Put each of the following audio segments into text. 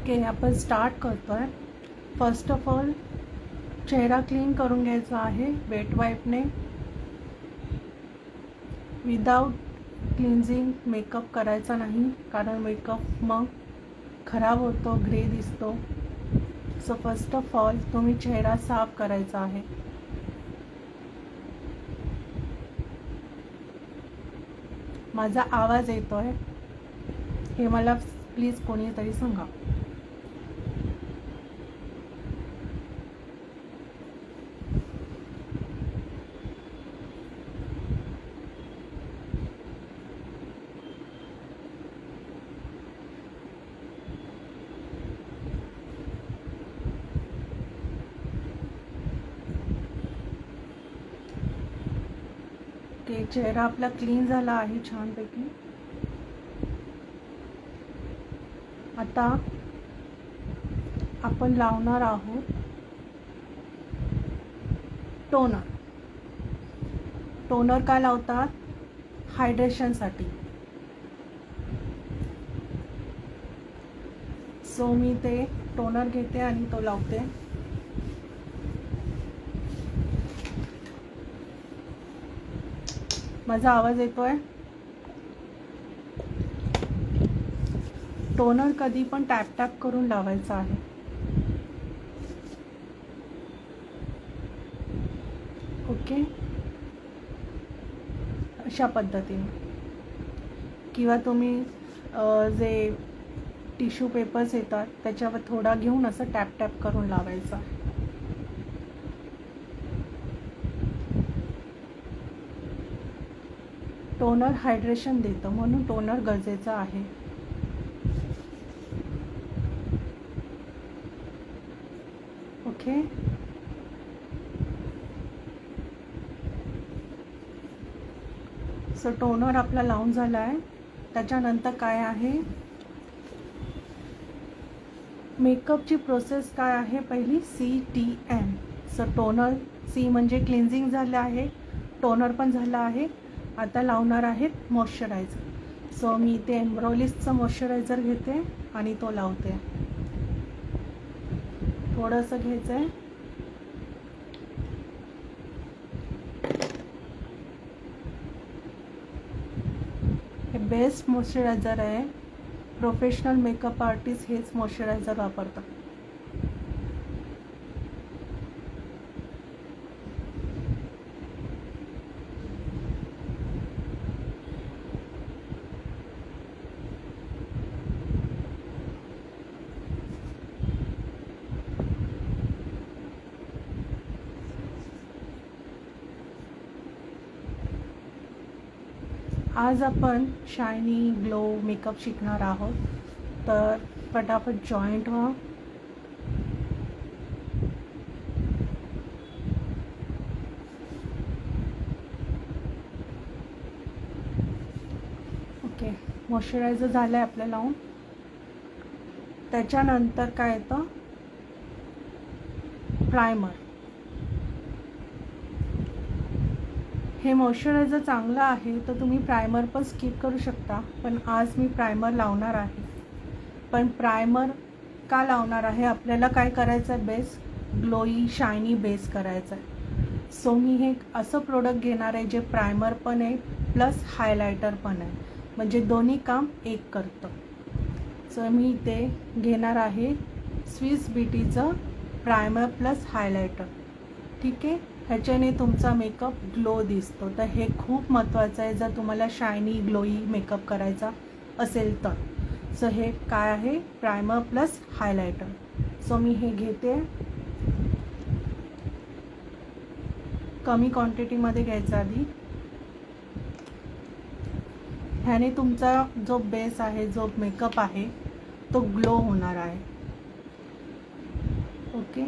Okay, आपण start करतोय. First of all चेहरा क्लीन करून घ्यायचा आहे वेट वाईपने. विदाउट क्लिन्झिंग मेकअप करायचा नाही, कारण मेकअप मग खराब होतो, ग्रे दिसतो. सो फर्स्ट ऑफ ऑल तुम्ही चेहरा साफ करायचा आहे. माझा आवाज येतोय हे मला प्लीज कोणीतरी सांगा. ओके, चेहरा आपला क्लीन झाला आहे छानपैकी. आता आपण लावणार आहोत टोनर. टोनर काय लावतात? हायड्रेशनसाठी. सो मी ते टोनर घेते आणि तो लावते. माझा आवाज येतोय? टोनर कधी पण टॅप टॅप करून लावायचा आहे. ओके, अशा पद्धतीने. किंवा तुम्ही जे टिश्यू पेपर्स येतात त्याच्यावर थोडा घेऊन असं टॅप टॅप करून लावायचा. टोनर हायड्रेशन देतं, म्हणून टोनर गरजेचं आहे. ओके, सो टोनर आपला लावून झाला आहे. त्याच्यानंतर काय आहे, मेकअपची प्रोसेस काय आहे? पहिली CTM. सो टोनर, C म्हणजे क्लिन्झिंग झालं आहे, टोनर पण झालं आहे. आता लावणार आहेत मॉइश्चरायझर. सो मी ते एम्ब्रोलिसचं मॉइश्चरायझर घेते आणि तो लावते. थोडंसं घ्यायचं आहे. हे बेस्ट मॉइश्चरायझर आहे. प्रोफेशनल मेकअप आर्टिस्ट हेच मॉइश्चरायझर वापरतात. आज आपण शायनी ग्लो मेकअप शिकणार आहोत, तर फटाफट जॉईंट व्हा. ओके, मॉइश्चरायझर झालं आहे आपलं लावून. त्याच्यानंतर काय येतं? प्रायमर. हे मॉइश्चरायझर चांगलं आहे तर तुम्ही प्रायमर पण स्किप करू शकता, पण आज मी प्रायमर लावणार आहे. पण प्रायमर का लावणार आहे? आपल्याला काय करायचं आहे? बेस ग्लोई शायनी बेस करायचा आहे. सो मी हे असं प्रोडक्ट घेणार आहे जे प्रायमर पण आहे प्लस हायलायटर पण आहे, म्हणजे दोन्ही काम एक करतं. सो मी ते घेणार आहे स्विस ब्युटीचं प्रायमर प्लस हायलायटर. ठीक आहे, ह्याच्याने तुमचा मेकअप ग्लो दिसतो. तर हे खूप महत्त्वाचं आहे जर तुम्हाला शायनी ग्लोई मेकअप करायचा असेल तर. सो हे काय आहे? Primer plus highlighter. सो मी हे घेते. कमी क्वांटिटीमध्ये घ्यायचं आधी. ह्याने तुमचा जो बेस आहे, जो मेकअप आहे तो ग्लो होणार आहे. ओके,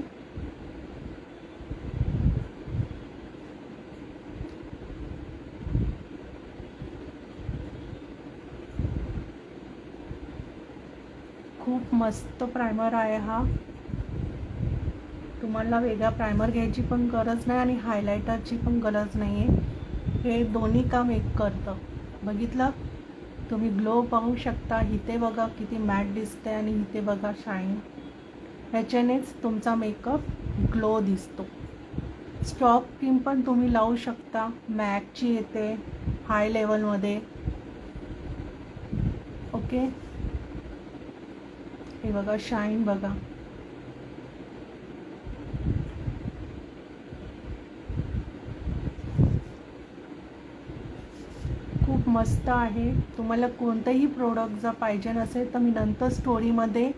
खूप मस्त प्रायमर आहे हा. तुम्हाला वेगळा प्रायमर घ्यायची पण गरज नाही आणि हायलायटरची पण गरज नाही आहे. हे दोन्ही काम एक करतं. बघितलं? तुम्ही ग्लो पाहू शकता. इथे बघा किती मॅट दिसते आणि इथे बघा शाईन. ह्याच्यानेच तुमचा मेकअप ग्लो दिसतो. स्ट्रॉब क्रीम पण तुम्ही लावू शकता. मॅकची येते हाय लेवलमध्ये. ओके, हे बघा शाईन बघा. खूप मस्त आहे. तुम्हाला कोणतंही प्रोडक्ट जर पाहिजे नसेल तर मी नंतर स्टोरीमध्ये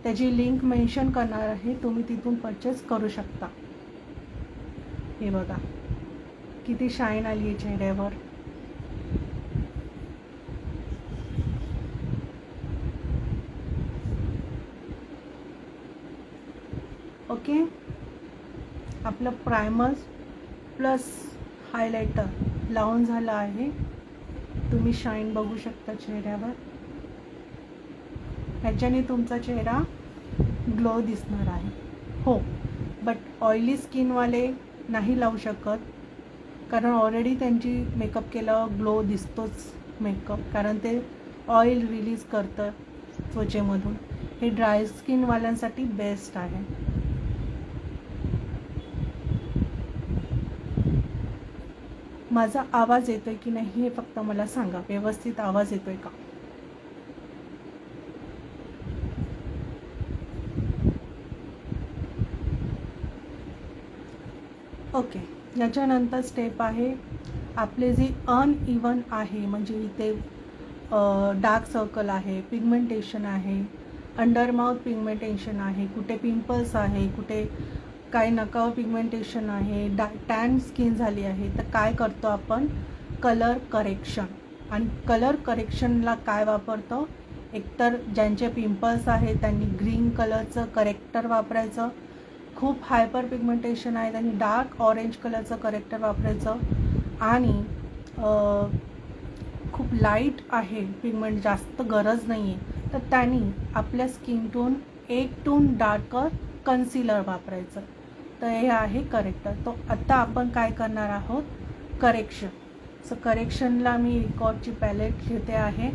त्याची लिंक मेन्शन करणार आहे. तुम्ही तिथून परचेस करू शकता. हे बघा किती शाईन आली आहे चेहऱ्यावर. ओके, आपलं प्रायमर प्लस हायलायटर लावून झालं आहे. तुम्ही शाईन बघू शकता चेहऱ्यावर. ह्याच्याने तुमचा चेहरा ग्लो दिसणार आहे. हो, बट ऑइली स्किनवाले नाही लावू शकत, कारण ऑलरेडी त्यांची मेकअप केल्यावर ग्लो दिसतोच मेकअप, कारण ते ऑइल रिलीज करतं त्वचेमधून. हे ड्राय स्किनवाल्यांसाठी बेस्ट आहे. माझा आवाज येतोय की नाही हे फक्त मला सांगा. व्यवस्थित आवाज येतोय का? ओके, याच्यानंतर स्टेप आहे आपले जे अनइवन आहे, म्हणजे इथे डार्क सर्कल आहे, पिगमेंटेशन आहे, अंडरमाउथ पिगमेंटेशन आहे, कुठे पिंपल्स आहे, कुठे काय नकावर पिगमेंटेशन आहे, टॅन स्किन झाली आहे, तर काय करतो आपण? Colour correction. आणि कलर करेक्शनला काय वापरतो? एकतर ज्यांचे पिंपल्स आहे त्यांनी ग्रीन कलरचं करेक्टर वापरायचं. खूप हायपर पिगमेंटेशन आहे त्यांनी डार्क ऑरेंज कलरचं करेक्टर वापरायचं. आणि खूप लाईट आहे पिगमेंट, जास्त गरज नाही आहे, तर त्यांनी आपल्या स्किन टोन एक टोन डार्कर कन्सिलर वापरायचं. तर हे आहे करेक्टर. तो आत्ता आपण काय करणार आहोत? करेक्शन. सो करेक्शनला मी रिकॉर्डची पॅलेट घेते आहे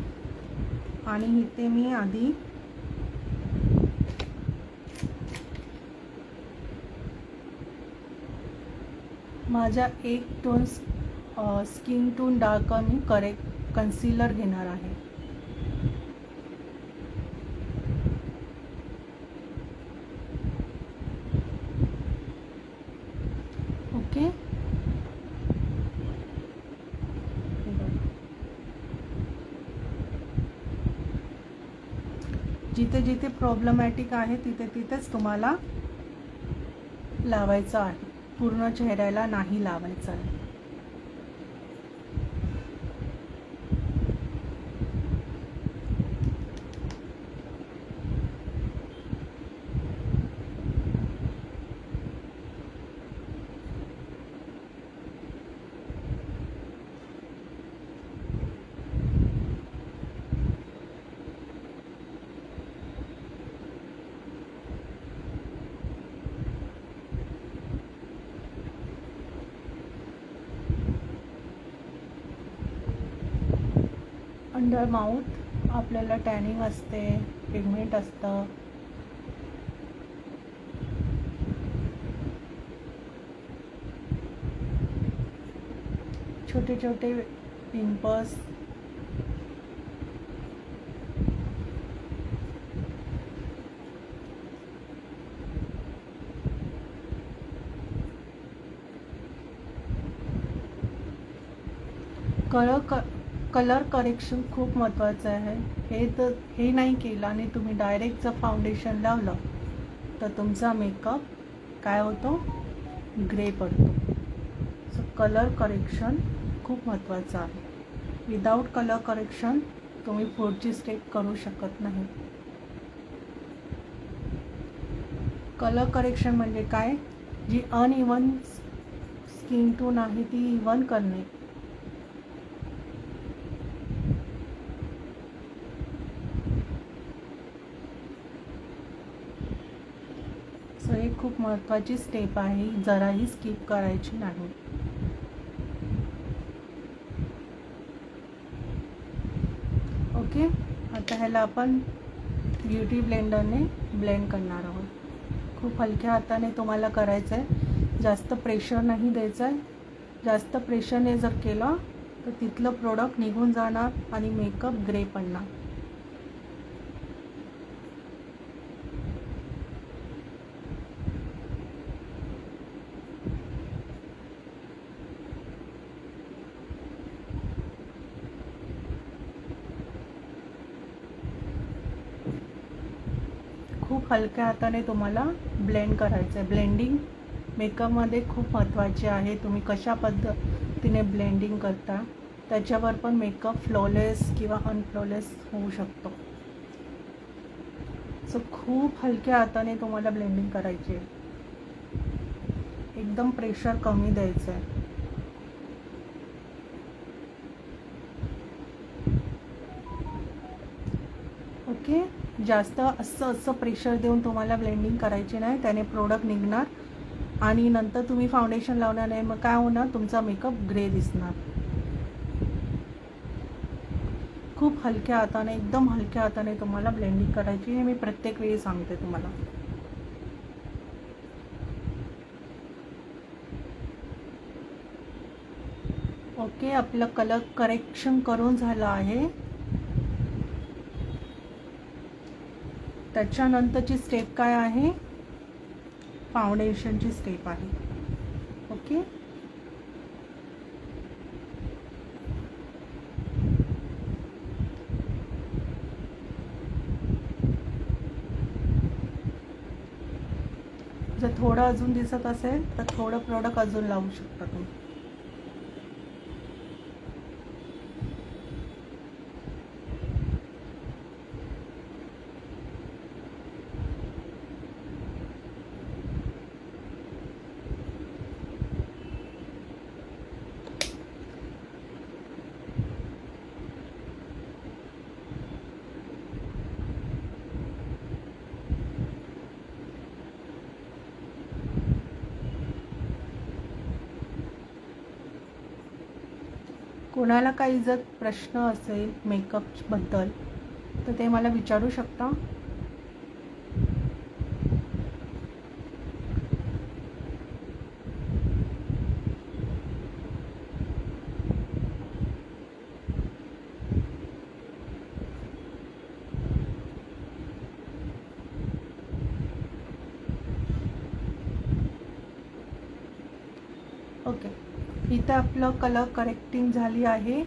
आणि इथे मी आधी माझ्या एक टोन स्किन टोन डार्कर मी कन्सिलर घेणार आहे. ओके, जिथे जिथे प्रॉब्लेमॅटिक आहे तिथे तिथेच तुम्हाला लावायचं आहे. पूर्ण चेहऱ्याला नाही लावायचं आहे. अंडर माउथ आपल्याला टॅनिंग असते, पिगमेंट असतं. छोटे छोटे पिंपल्स, कलर करेक्शन खूप महत्त्वाचं आहे. हे नाही केलं आणि तुम्ही डायरेक्ट जर फाउंडेशन लावलं तर तुमचा मेकअप काय होतो? ग्रे पडतो. सो कलर करेक्शन खूप महत्त्वाचं आहे. विदाऊट कलर करेक्शन तुम्ही पुढची स्टेप करू शकत नाही. कलर करेक्शन म्हणजे काय? जी अनइवन स्किन टोन आहे ती इवन करणे. सो ही खूप महत्त्वाची स्टेप आहे, जराही स्किप करायची नाही. ओके, आता ह्याला आपण ब्युटी ब्लेंडरने ब्लेंड करणार आहोत. खूप हलक्या हाताने तुम्हाला करायचं आहे, जास्त प्रेशर नाही द्यायचं आहे. जास्त प्रेशरने जर केलं तर तिथलं प्रोडक्ट निघून जाणार आणि मेकअप ग्रे पडणार. खूप हलक्या हाताने तुम्हाला ब्लेंड करायचं आहे. ब्लेंडिंग मेकअपमध्ये खूप महत्त्वाचे आहे. तुम्ही कशा पद्धतीने ब्लेंडिंग करता त्याच्यावर पण मेकअप फ्लॉलेस किंवा अनफ्लॉलेस होऊ शकतो. सो खूप हलक्या हाताने तुम्हाला ब्लेंडिंग करायची आहे. एकदम प्रेशर कमी द्यायचं आहे. ओके, जास्त असं प्रेशर देऊन तुम्हाला ब्लेंडिंग करायची नाही, त्याने प्रोडक्ट निघणार आणि नंतर तुम्ही फाउंडेशन लावणार नाही. मग काय होणार, तुमचा मेकअप ग्रे दिसणार. खूप हलक्या हाताने, एकदम हलक्या हाताने तुम्हाला ब्लेंडिंग करायची. हे मी प्रत्येक वेळी सांगते तुम्हाला. ओके, आपलं कलर करेक्शन करून झालं आहे. त्याच्यानंतरची स्टेप काय आहे, फाउंडेशनची स्टेप आहे. ओके, जर थोडं अजून दिसत असेल तर थोडं प्रोडक्ट अजून लावू शकता तुम्ही. कोणाला काही जर प्रश्न असेल मेकअपबद्दल तर ते मला विचारू शकता. ओके, इथं आपलं कलर करेक्टिंग झाली आहे.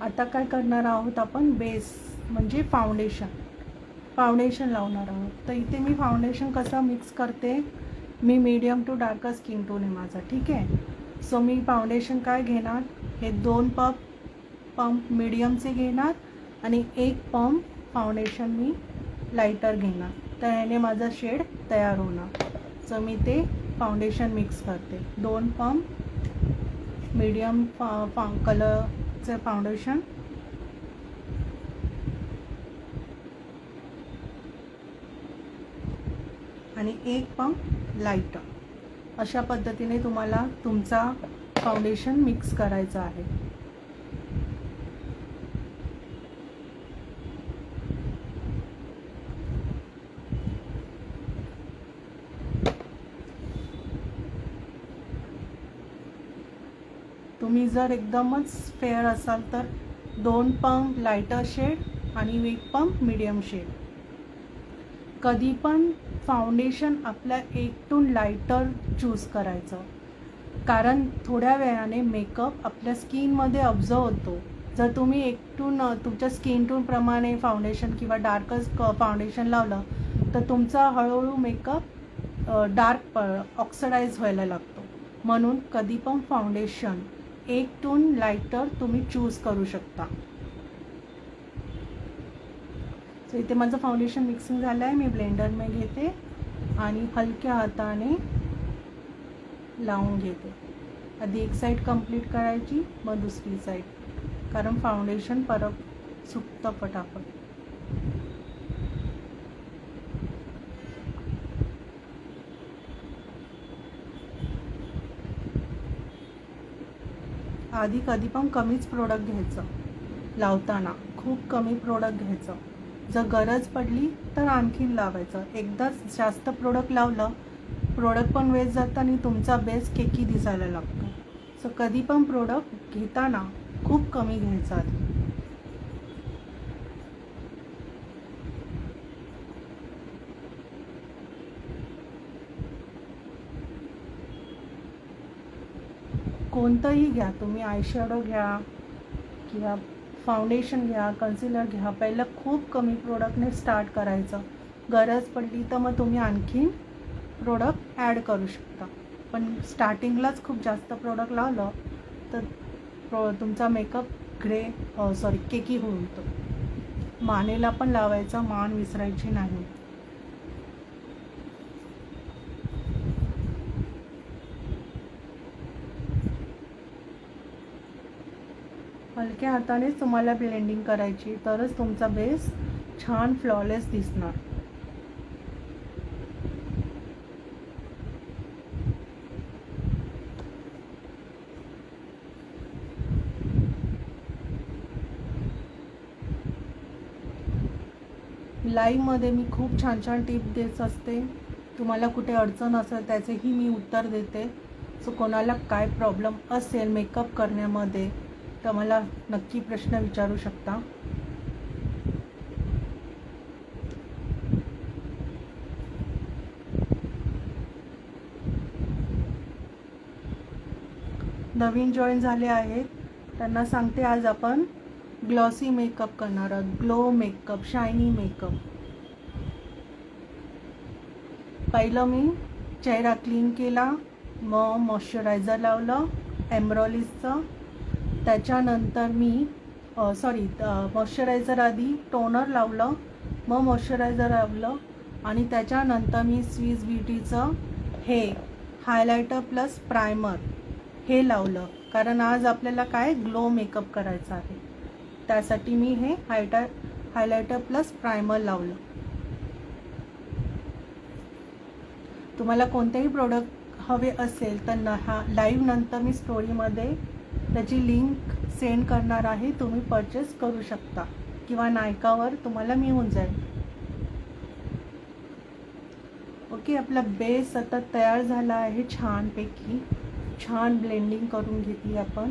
आता काय करणार आहोत आपण, बेस म्हणजे फाउंडेशन लावणार आहोत. तर इथे मी फाउंडेशन कसं मिक्स करते, मी medium to dark skin tone आहे माझा, ठीक आहे. सो मी फाउंडेशन काय घेणार, हे 2 पंप मीडियमचे घेणार आणि 1 पंप फाउंडेशन मी लाईटर घेणार. तर ह्याने माझा शेड तयार होणार. सो मी ते फाउंडेशन मिक्स करते. 2 पंप मीडियम कलरचे फाउंडेशन आणि 1 पंप लाईटर. अशा पद्धतीने तुम्हाला तुमचा फाउंडेशन मिक्स करायचा आहे. तुम्ही जर एकदमच फेअर असाल तर 2 पंप लाईटर शेड आणि 1 पंप मीडियम शेड. कधी पण फाउंडेशन आपल्या 1 टून लाईटर चूज करायचं, कारण थोड्या वेळाने मेकअप आपल्या स्किनमध्ये ऑब्झर्व होतो. जर तुम्ही 1 टून तुमच्या स्किन टूनप्रमाणे फाउंडेशन किंवा डार्कच फाउंडेशन लावलं तर तुमचा हळूहळू मेकअप डार्क ऑक्सिडाइज व्हायला लागतो. म्हणून कधी पण फाउंडेशन 1 टून लाईटर तुम्ही चूज करू शकता. सो इथे माझं फाउंडेशन मिक्सिंग झालं आहे. मी ब्लेंडरने घेते आणि हलक्या हाताने लावून घेते. आधी एक साईड कंप्लीट करायची, मग दुसरी साईड, कारण फाउंडेशन परत सुकतं पटापट. आधी कधी पण कमीच प्रोडक्ट घ्यायचं लावताना. खूप कमी प्रोडक्ट घ्यायचं. जर गरज पडली तर आणखीन लावायचं. एकदाच जास्त प्रोडक्ट लावलं, प्रोडक्ट पण वेस्ट जातं आणि तुमचा बेस केकी दिसायला लागतो. सो कधी पण प्रोडक्ट घेताना खूप कमी घ्यायचा आधी. कोणतंही घ्या तुम्ही, आयशॅडो घ्या किंवा फाउंडेशन घ्या, कन्सिलर घ्या, पहिलं खूप कमी प्रोडक्टने स्टार्ट करायचं. गरज पडली तर मग तुम्ही आणखीन प्रोडक्ट ॲड करू शकता. पण स्टार्टिंगलाच खूप जास्त प्रोडक्ट लावलं तर तुमचा मेकअप केकी होऊन तो. मानेला पण लावायचं, मान विसरायची नाही. हलक्या हातानेच तुम्हाला ब्लेंडिंग करायची, तरच तुमचा बेस छान फ्लॉलेस दिसणार. लाईव्हमध्ये मी खूप छान छान टिप देत असते. तुम्हाला कुठे अडचण असेल त्याचेही मी उत्तर देते. सो कोणाला काय प्रॉब्लेम असेल मेकअप करण्यामध्ये तर मला नक्की प्रश्न विचारू शकता. नवीन जॉईन झाले आहेत त्यांना सांगते, आज आपण ग्लॉसी मेकअप करणार आहोत. Glow makeup, shiny makeup. पहिलं मी चेहरा क्लीन केला, मग मॉइश्चरायझर लावलं एम्ब्रॉलिसचं. त्याच्यानंतर मी मॉइश्चरायझर आधी टोनर लावलं, मग मॉइश्चरायझर लावलं आणि त्याच्यानंतर मी स्विस ब्युटीचं हे हायलायटर प्लस प्रायमर हे लावलं. कारण आज आपल्याला काय ग्लो मेकअप करायचा आहे, त्यासाठी मी हे हायलायटर प्लस प्रायमर लावलं. तुम्हाला कोणतेही प्रोडक्ट हवे असेल तर लाईव्ह नंतर मी स्टोरीमध्ये त्याची लिंक सेंड करणार आहे, तुम्ही परचेस करू शकता किंवा नायकावर तुम्हाला मिळून जाईल. ओके, आपला बेस आता तयार झाला आहे. छानपैकी छान ब्लेंडिंग करून घेतली आपण.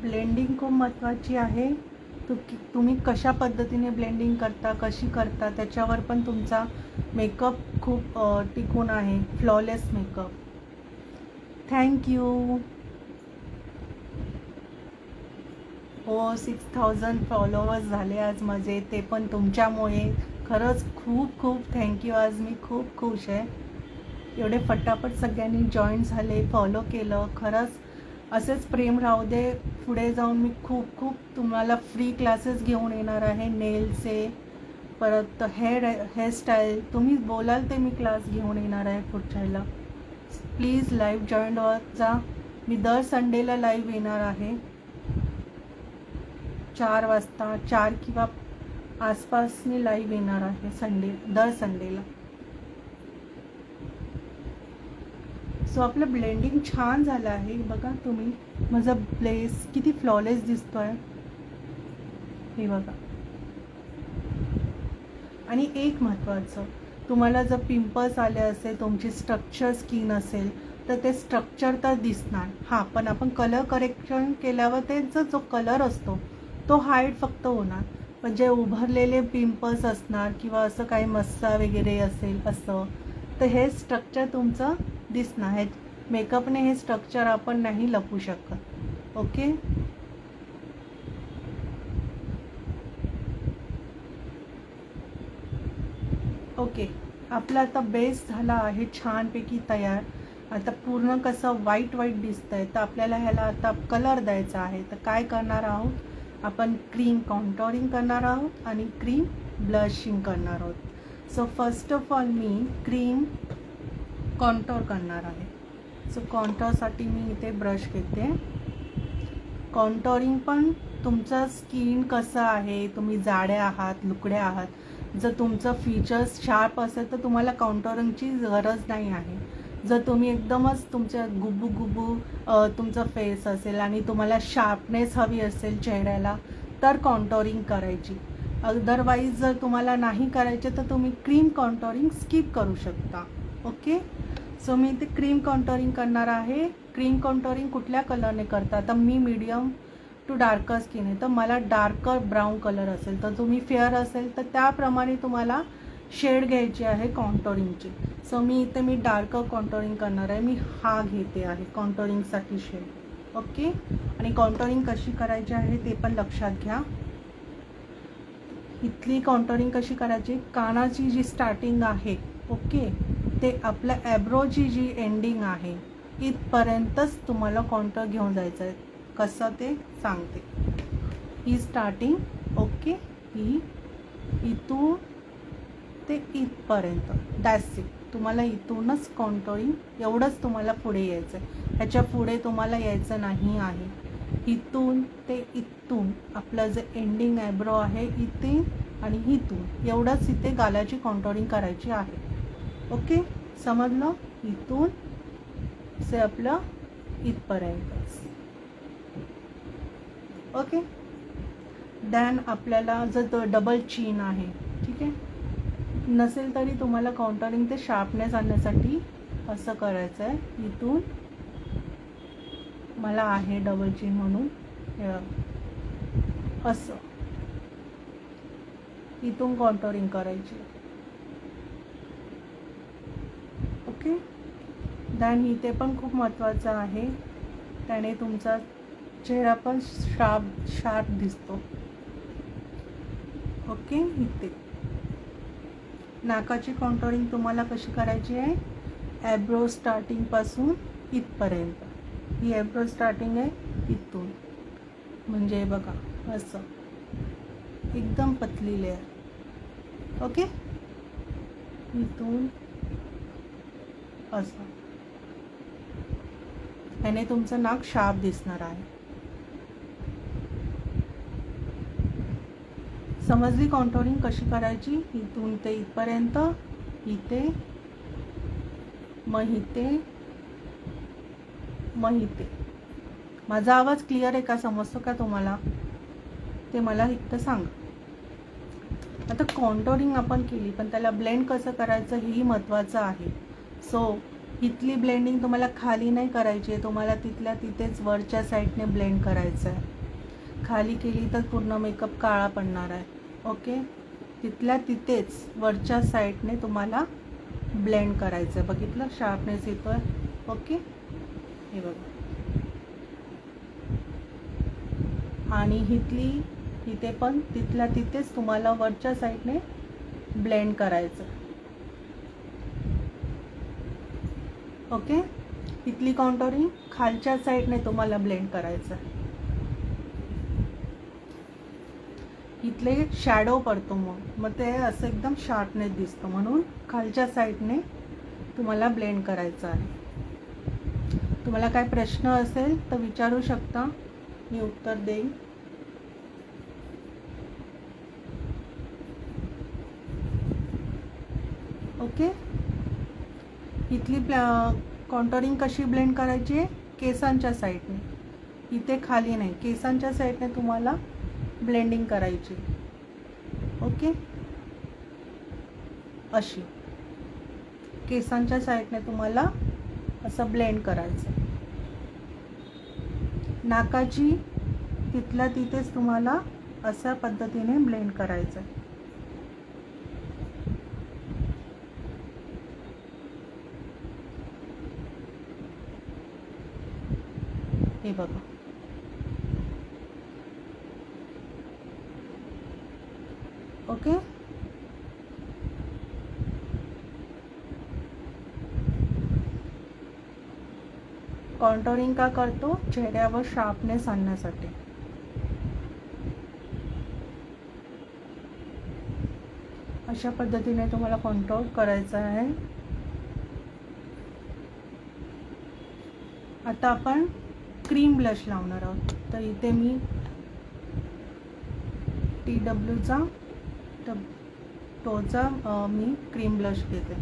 ब्लेंडिंग खूप महत्त्वाची आहे. तुम्ही कशा पद्धतीने ब्लेंडिंग करता, कशी करता त्याच्यावर पण तुमचा मेकअप खूप टिकून आहे. Flawless makeup. थँक्यू. हो, 6000 फॉलोअर्स झाले आज माझे, ते पण तुमच्यामुळे. खरंच खूप खूप थँक्यू. आज मी खूप खुश आहे. एवढे फटाफट सगळ्यांनी जॉईन झाले, फॉलो केलं. खरंच असेच प्रेम राहू दे. पुढे जाऊन मी खूप खूप तुम्हाला फ्री क्लासेस घेऊन येणार आहे. नेलचे, परत हेअरस्टाईल तुम्ही बोलाल ते मी क्लास घेऊन येणार आहे पुढच्याला. प्लीज लाईव्ह जॉईन होत जा. मी दर संडेला लाईव्ह येणार आहे 4 वाजता. 4 किंवा आसपास मी लाईव्ह येणार आहे दर संडेला. सो आपलं ब्लेंडिंग छान झालं आहे. बघा तुम्ही, माझा बेस किती फ्लॉलेस दिसतोय हे बघा. आणि एक महत्त्वाचं, तुम्हाला जर पिंपल्स आले असेल, तुमची स्ट्रक्चर स्किन असेल तर ते स्ट्रक्चर तर दिसणार. हां, पण आपण कलर करेक्शन केल्यावर त्यांचा जो कलर असतो तो हाईड फक्त होणार. पण जे उभरलेले पिंपल्स असणार किंवा असं काही मस्सा वगैरे असेल असं, तर हे स्ट्रक्चर तुमचं दिसणार. हे मेकअपने हे स्ट्रक्चर आपण नाही लपवू शकत. Okay, okay. आपला आता बेस झाला आहे छानपैकी तयार. आता पूर्ण कसं व्हाईट दिसतंय, तर आपल्याला ह्याला आता कलर द्यायचा आहे. तर काय करणार आहोत आपण, क्रीम कॉन्टोरिंग करणार आहोत आणि क्रीम ब्लशिंग करणार आहोत. So first of all me cream contour करणार आहे. सो कॉन्टोरसाठी मी इथे ब्रश घेते. कॉन्टोरिंग पण तुमचं स्किन कसं आहे, तुम्ही जाडे आहात, लुकडे आहात, जर तुमचं फीचर्स शार्प असेल तर तुम्हाला कॉन्टोरिंगची गरज नाही आहे. जर तुम्ही एकदमच तुमच्या गुबू तुमचा फेस असेल आणि तुम्हाला शार्पनेस हवी असेल चेहऱ्याला तर कॉन्टोरिंग करायची. अदरवाईज जर तुम्हाला नाही करायचे तर तुम्ही क्रीम कॉन्टोरिंग स्किप करू शकता. ओके, सो मी इथे क्रीम कॉन्टोरिंग करणार आहे. क्रीम कॉन्टोरिंग कुठल्या कलरने करता, तर मी मीडियम टू डार्कर स्किन आहे तर मला डार्कर ब्राऊन कलर असेल, तर तुम्ही फेअर असेल तर त्याप्रमाणे तुम्हाला शेड घ्यायची आहे कॉन्टोरिंगची. सो मी इथे डार्कर कॉन्टोरिंग करणार आहे. मी हा घेते आहे कॉन्टोरिंगसाठी शेड. ओके, आणि कॉन्टोरिंग कशी करायची आहे ते पण लक्षात घ्या. इथली कॉन्टोरिंग कशी करायची, कानाची जी स्टार्टिंग आहे ओके ते आपल्या ॲब्रोची जी एंडिंग आहे इथपर्यंतच तुम्हाला कॉन्टोर घेऊन जायचं आहे. कसं ते सांगते. ही स्टार्टिंग ओके, ही इथून ते इथपर्यंत दॅट्स इट. तुम्हाला इथूनच कॉन्टोरिंग एवढंच तुम्हाला पुढे यायचं आहे, ह्याच्या पुढे तुम्हाला यायचं नाही आहे. इथून ते इथून आपलं जे एंडिंग ॲब्रो आहे इथे आणि इथून एवढंच इथे गालाची कॉन्टोरिंग करायची आहे. ओके, समजलं. इथून से आपलं इथपर्यंत. ओके, दॅन आपल्याला जर डबल चीन आहे ठीक आहे नसेल तरी तुम्हाला कॉन्टोरिंग ते शार्पनेस आणण्यासाठी असं करायचं आहे. इथून मला आहे डबल चीन म्हणून असं इथून कॉन्टोरिंग करायची. ओके, दॅन इथे पण खूप महत्त्वाचं आहे, त्याने तुमचा चेहरा पण शार्प दिसतो. ओके, इथे नाकाची कॉन्टोरिंग तुम्हाला कशी करायची आहे, ॲब्रो स्टार्टिंगपासून इथपर्यंत. ही ॲब्रो स्टार्टिंग आहे इथून, म्हणजे बघा असं एकदम पतली लेअर. ओके, इथून असं, याने तुमचं नाक शार्प दिसणार आहे. समजली कॉन्टोरिंग कशी करायची. इथून ते इथपर्यंत, इथे मग इथे मग इथे. माझा आवाज क्लिअर आहे का, समजतो का तुम्हाला ते मला इथं सांग. आता कॉन्टोरिंग आपण केली पण त्याला ब्लेंड कसं करायचं हेही महत्त्वाचं आहे. सो इथली ब्लेंडिंग तुम्हाला खाली नाही करायची आहे, तुम्हाला तिथल्या तिथेच वरच्या साईडने ब्लेंड करायचं आहे. खाली केली तर पूर्ण मेकअप काळा पडणार आहे. ओके, तिथल्या तिथेच वरच्या साईडने तुम्हाला ब्लेंड करायचं आहे. बघितलं शार्पनेस येतो आहे. ओके, हे बघा. आणि इथे पण तिथल्या तिथेच तुम्हाला वरच्या साईडने ब्लेंड करायचं. ओके, इथली कॉन्टोरिंग खालच्या साईडने तुम्हाला ब्लेंड करायचं. इथले शॅडो पडतो मग ते असं एकदम शार्पनेस दिसतं, म्हणून खालच्या साईडने तुम्हाला ब्लेंड करायचं आहे. तुम्हाला काय प्रश्न असेल तर विचारू शकता, मी उत्तर देईन. ओके, इथली कॉन्टोरिंग कशी ब्लेंड करायची आहे, केसांच्या साईडने. इथे खाली नाही, केसांच्या साईडने तुम्हाला ब्लेंडिंग करायची. ओके, अशी केसांच्या साईडने तुम्हाला असं ब्लेंड करायचं. नाकाची तिथल्या तिथेच तुम्हाला अशा पद्धतीने ब्लेंड करायचं. हे बघा. ओके, कॉन्टोरिंग का करतो, चेहऱ्यावर शार्पनेस आणण्यासाठी. अशा पद्धतीने तुम्हाला कॉन्टोर करायचा आहे. आता आपण क्रीम ब्लश लावणार आहोत. तर इथे मी TWचा टोचा मी क्रीम ब्लश घेते.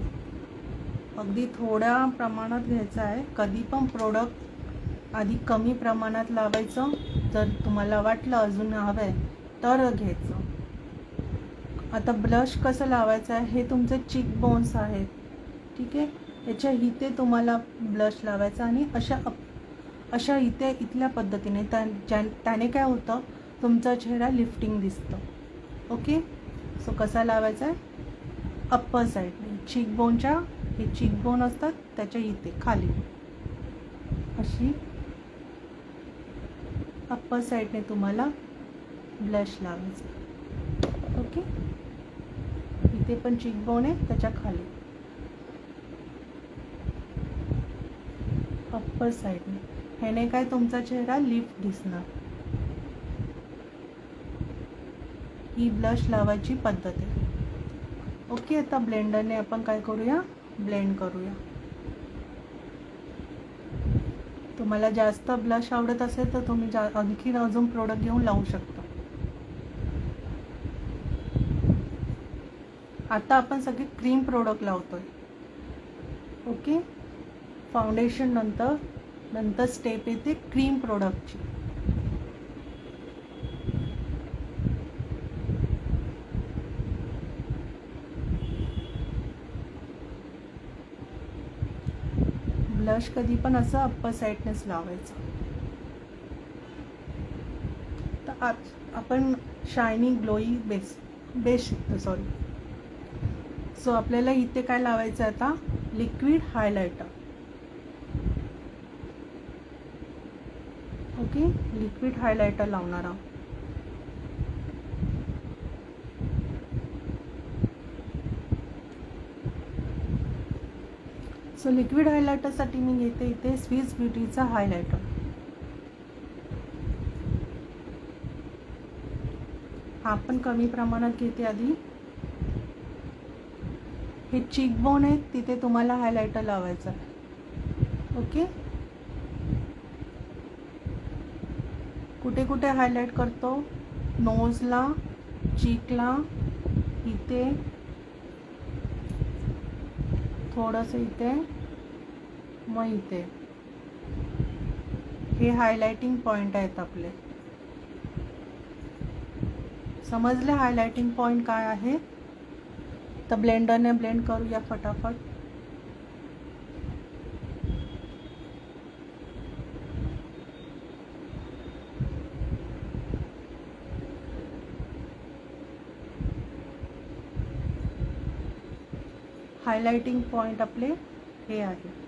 अगदी थोड्या प्रमाणात घ्यायचं आहे. कधी पण प्रोडक्ट आधी कमी प्रमाणात लावायचं. जर तुम्हाला वाटलं अजून हवं आहे तर घ्यायचं. आता ब्लश कसं लावायचं आहे, हे तुमचे चीक बोन्स आहेत, ठीक आहे. याच्या इथे तुम्हाला ब्लश लावायचा आणि अशा इथल्या पद्धतीने त्याने काय होतं, तुमचा चेहरा लिफ्टिंग दिसतं. ओके. सो कसा लावायचा आहे, अप्पर साईडने चीक बोनच्या, हे चीक बोन असतात त्याच्या इथे खाली अशी अप्पर साईडने तुम्हाला ब्लश लावायचं. ओके. इथे पण चीक बोन आहे, त्याच्या खाली अप्पर साईडने. ह्याने काय तुमचा चेहरा लिफ्ट दिसणार. ही ब्लश लावायची पद्धत आहे. ओके. आता ब्लेंडरने आपण काय करूया, ब्लेंड करूया. तुम्हाला जास्त ब्लश आवडत असेल तर तुम्ही आणखीन अजून प्रोडक्ट घेऊन लावू शकता. आता आपण सगळे क्रीम प्रोडक्ट लावतोय. ओके. फाउंडेशन नंतर स्टेप येते क्रीम प्रोडक्टची. ब्लश कधी पण असं अप्पर साईडनेच लावायचं. तर आज आपण शायनिंग ग्लोई बेस शिकतो. सो आपल्याला इथे काय लावायचं आता, liquid highlighter. Okay. Liquid highlighter लावणार आहोत. सो लिक्विड हायलायटरसाठी मी घेते इथे स्विस ब्युटीचा हायलायटर. हा पण कमी प्रमाणात घेते आधी. हे चीक बोन आहे, तिथे तुम्हाला हायलायटर लावायचं आहे. ओके. कुठे कुठे हायलाइट करतो, नोजला, चीकला, इथे थोडंसं, इथे, मग इथे. हे हायलाइटिंग पॉइंट आहेत आपले. समजले हायलाइटिंग पॉइंट काय आहे. तर ब्लेंडरने ब्लेंड करूया फटाफट. हायलाइटिंग पॉइंट आपले हे आहे.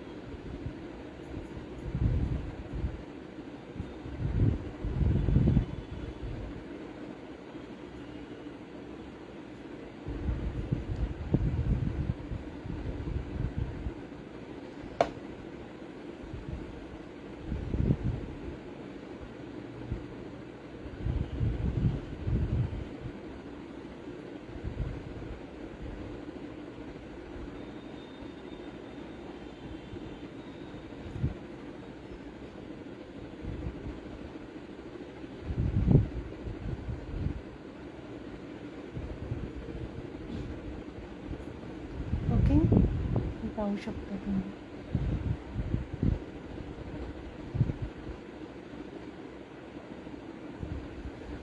पाहू शकता तुम्ही.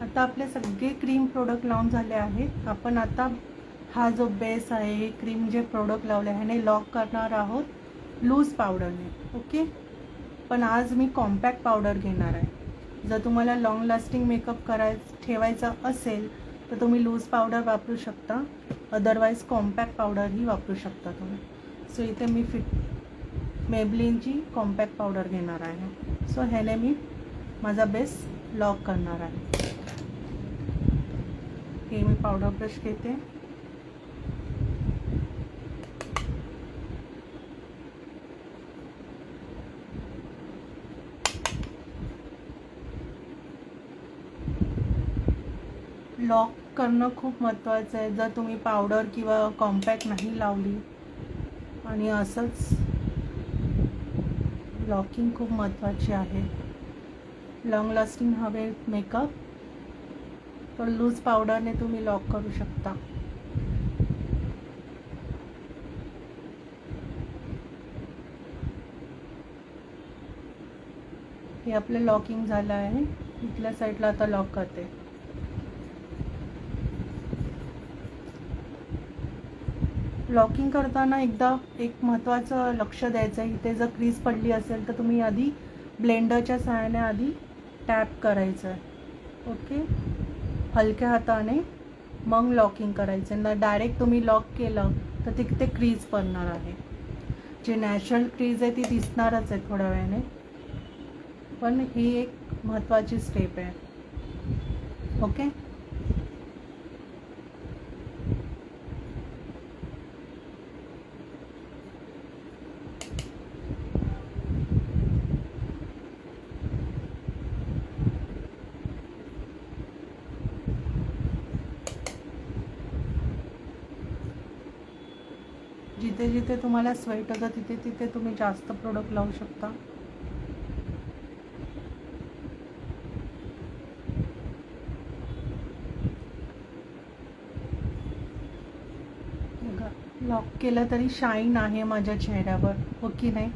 आता आपले सगळे क्रीम प्रोडक्ट लावून झाले आहेत. आपण आता हा जो बेस आहे, हे क्रीम जे प्रोडक्ट लावले ह्याने लॉक करणार आहोत लूज पावडरने. ओके. पण आज मी कॉम्पॅक्ट पावडर घेणार आहे. जर तुम्हाला लॉंग लास्टिंग मेकअप ठेवायचा असेल तर तुम्ही लूज पावडर वापरू शकता, अदरवाईज कॉम्पॅक्ट पावडरही वापरू शकता तुम्ही. सो इथे मी मेबलिनची कॉम्पॅक्ट पावडर घेणार आहे. सो ह्याने मी माझा बेस लॉक करणार आहे. हे मी पावडर ब्रश घेते. लॉक करणं खूप महत्त्वाचं आहे. जर तुम्ही पावडर किंवा कॉम्पॅक्ट नाही लावली आणि असंच, लॉकिंग खूप महत्त्वाची आहे. लॉंग लास्टिंग हवे मेकअप तर लूज पावडरने तुम्ही लॉक करू शकता. हे आपलं लॉकिंग झालं आहे. इथल्या साईडला आता लॉक करते. लॉकिंग करताना एकदा एक महत्त्वाचं लक्ष द्यायचं आहे. इथे जर क्रीज पडली असेल तर तुम्ही आधी ब्लेंडरच्या सहाय्याने आधी टॅप करायचं आहे. ओके, हलक्या हाताने मग लॉकिंग करायचं. ना डायरेक्ट तुम्ही लॉक केलं तर तिथे क्रीज पडणार आहे. जे नॅचरल क्रीज आहे ती दिसणारच आहे थोड्या वेळाने, पण ही एक महत्त्वाची स्टेप आहे. ओके, जिथे जिथे तुम्हाला स्वेट होतं तिथे तिथे तुम्ही जास्त प्रोडक्ट लावू शकता. लॉक केलं तरी शाईन आहे माझ्या चेहऱ्यावर, हो की नाही?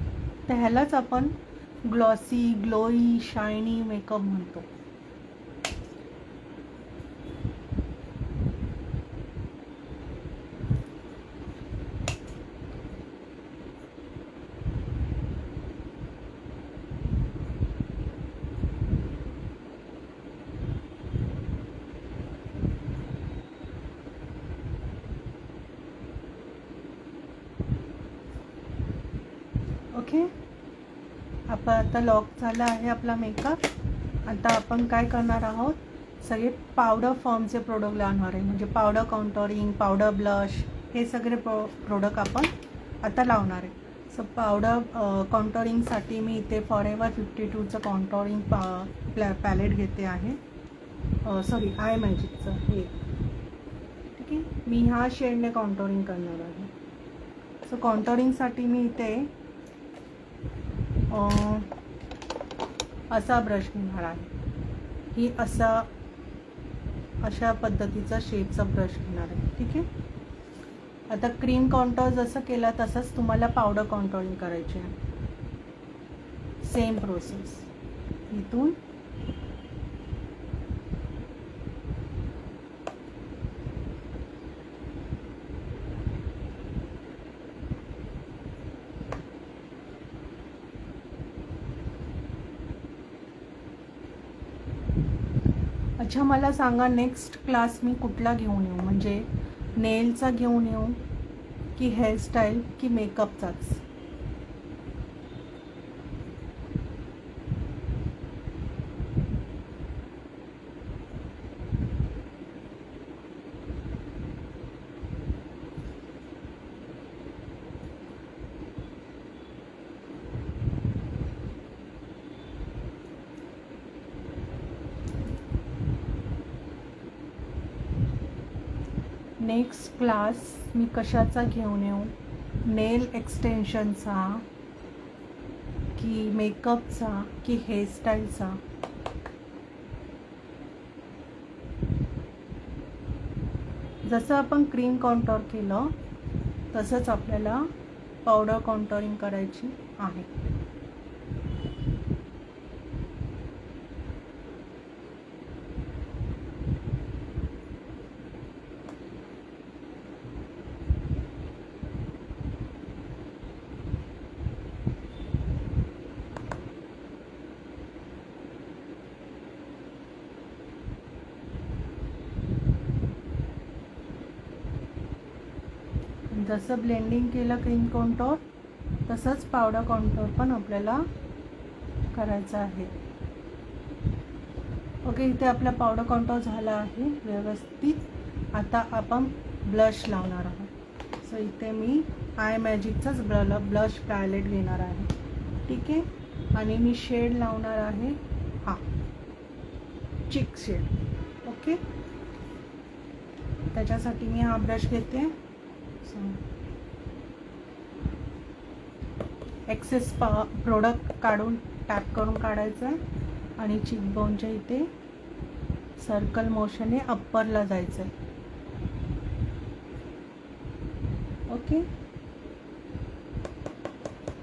तर ह्यालाच आपण ग्लॉसी, ग्लोई, शायनी मेकअप म्हणतो. ओके, आपण आता लॉक झाला आहे आपला मेकअप. आता आपण काय करणार आहोत, सगळे पावडर फॉर्मचे प्रोडक्ट लावणार आहे. म्हणजे पावडर कॉन्टोरिंग, पावडर ब्लश, हे सगळे प्रोडक्ट आपण आता लावणार आहे. सो पावडर कॉन्टोरिंगसाठी मी इथे फॉरेवर 52चं कॉन्टोरिंग पॅलेट घेते आहे. सॉरी, आय मॅजिकचं हे. ठीक आहे, मी ह्या शेडने कॉन्टोरिंग करणार आहे. सो कॉन्टोरिंगसाठी मी इथे असा ब्रश घेणार आहे. ही अशा पद्धतीचा शेपचा ब्रश घेणार आहे. ठीक आहे, आता क्रीम कॉन्टोर जसं केलं तसंच तुम्हाला पावडर कॉन्टोरिंग करायची आहे. Same process. इथून अच्छा, मला सांगा नेक्स्ट क्लास मी कुठला घेऊन येऊ? म्हणजे नेलचा घेऊन येऊ की हेअरस्टाईल की मेकअपचाच? नेक्स्ट क्लास मी कशाचा घेऊन येऊ? नेल एक्सटेन्शनचा की मेकअपचा की हेअरस्टाईलचा? जसं आपण क्रीम कॉन्टोर केलं तसंच आपल्याला पावडर कॉन्टोरिंग करायची आहे. जसं ब्लेंडिंग केलं क्रीम कॉन्टोर तसंच पावडर कॉन्टोर पण आपल्याला करायचं आहे. ओके, इथे आपला पावडर कॉन्टोर झाला आहे व्यवस्थित. आता आपण ब्लश लावणार आहोत. सो इथे मी आय मॅजिकचाच ब्लश पॅलेट घेणार आहे. ठीक आहे, आणि मी शेड लावणार आहे हा चिक शेड. ओके, त्याच्यासाठी मी हा ब्रश घेते. एक्सेस प्रोडक्ट काढून टॅप करून काढायचं आहे आणि चिकबोनच्या इथे सर्कल मोशनने अप्परला जायचं आहे. ओके,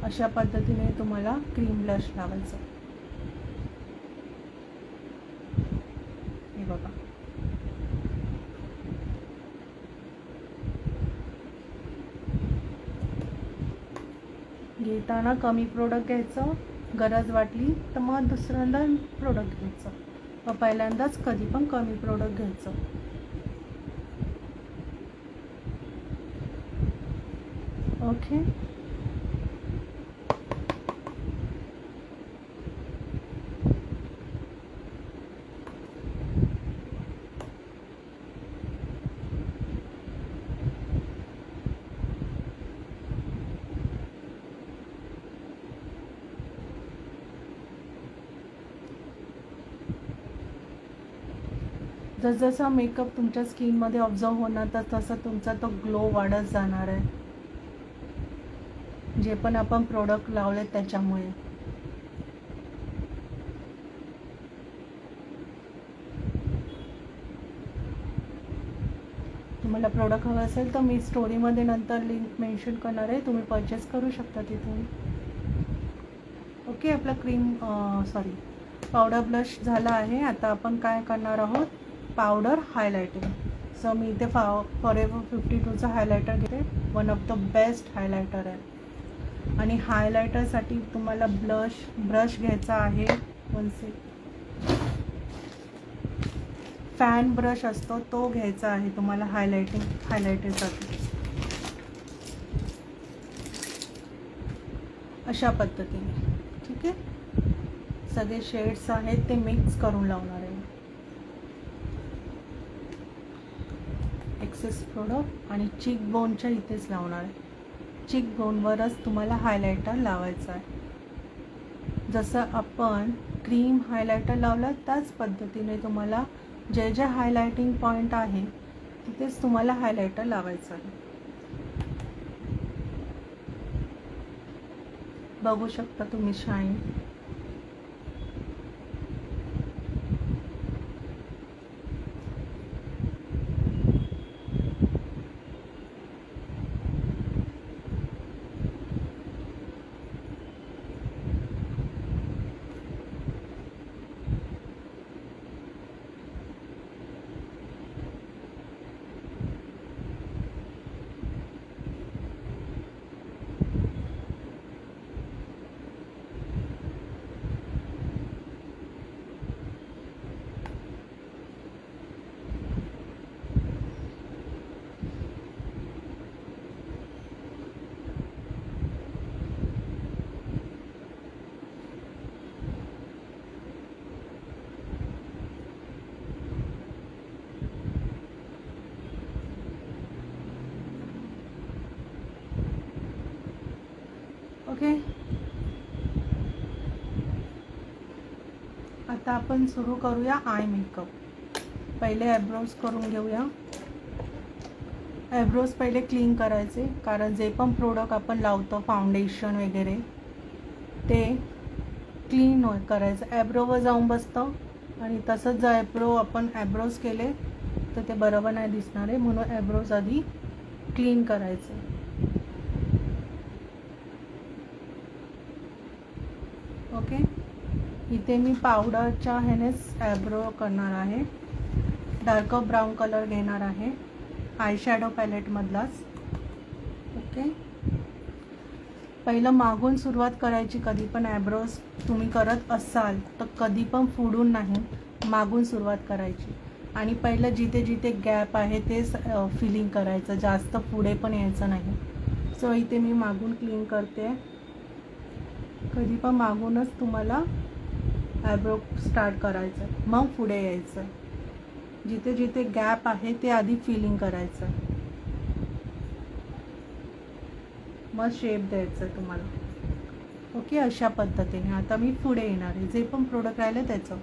अशा पद्धतीने तुम्हाला क्रीम ब्लश लावायचं. घेताना कमी प्रोडक्ट घ्यायचं, गरज वाटली तर मग दुसऱ्यांदा प्रोडक्ट घ्यायचं, व पहिल्यांदाच कधी पण कमी प्रोडक्ट घ्यायचं. ओके. जसजसा मेकअप तुमच्या स्किनमध्ये ऑब्झर्व होणार तर तसं तुमचा तो ग्लो वाढत जाणार आहे, जे पण आपण प्रोडक्ट लावले त्याच्यामुळे. तुम्हाला प्रोडक्ट हवं असेल तर मी स्टोरीमध्ये नंतर लिंक मेन्शन करणार आहे, तुम्ही परचेस करू शकता तिथून. ओके. आपला पावडर ब्लश झाला आहे. आता आपण काय करणार आहोत, पावडर हायलायटिंग. सो मी इथे फॉरेवर 52चा हायलायटर घेते. One of the best highlighter आहे. आणि हायलायटरसाठी तुम्हाला ब्रश घ्यायचा आहे. फॅन ब्रश असतो तो घ्यायचा आहे तुम्हाला हायलायटरसाठी. अशा पद्धतीने. ठीक आहे. सगळे शेड्स आहेत ते मिक्स करून लावणार आहे. एक्सेस प्रोडक्ट आणि चीक बोनच्या इथेच लावणार आहे. चीक बोनवरच तुम्हाला हायलायटर लावायचं आहे. जसं आपण क्रीम हायलायटर लावला त्याच पद्धतीने तुम्हाला जे जे हायलायटिंग पॉईंट आहे तिथेच तुम्हाला हायलायटर लावायचं आहे. बघू शकता तुम्ही शाईन. ओके. आता आपण सुरू करूया आय मेकअप. पहिले आयब्रोज करून घेऊया. आयब्रोज पहिले क्लीन करायचे, कारण जे पण प्रोडक्ट आपण लावतो फाउंडेशन वगैरे ते क्लीन करायचं. आयब्रोवर जाऊन बसतं आणि तसंच जर आपण आयब्रोज केले तर ते बरोबर नाही दिसणार आहे, म्हणून आयब्रोज आधी क्लीन करायचे. ओके. इथे मी पावडरच्या ह्यानेच आयब्रो करणार आहे. डार्क ब्राऊन कलर घेणार आहे आय शॅडो पॅलेटमधलाच. ओके. पहिलं मागून सुरुवात करायची. कधी पण आयब्रोज तुम्ही करत असाल तर कधी पण पुढून नाही, मागून सुरुवात करायची. आणि पहिलं जिथे जिथे गॅप आहे तेच फिलिंग करायचं, जास्त पुढे पण यायचं नाही. सो इथे मी मागून क्लीन करते. कधी पण मागूनच तुम्हाला आयब्रो स्टार्ट करायचं, मग पुढे यायचं. जिथे जिथे गॅप आहे ते आधी फिलिंग करायचं, मग शेप द्यायचं तुम्हाला. ओके. अशा पद्धतीने आता मी पुढे येणार आहे. जे पण प्रोडक्ट राहिलं त्याचं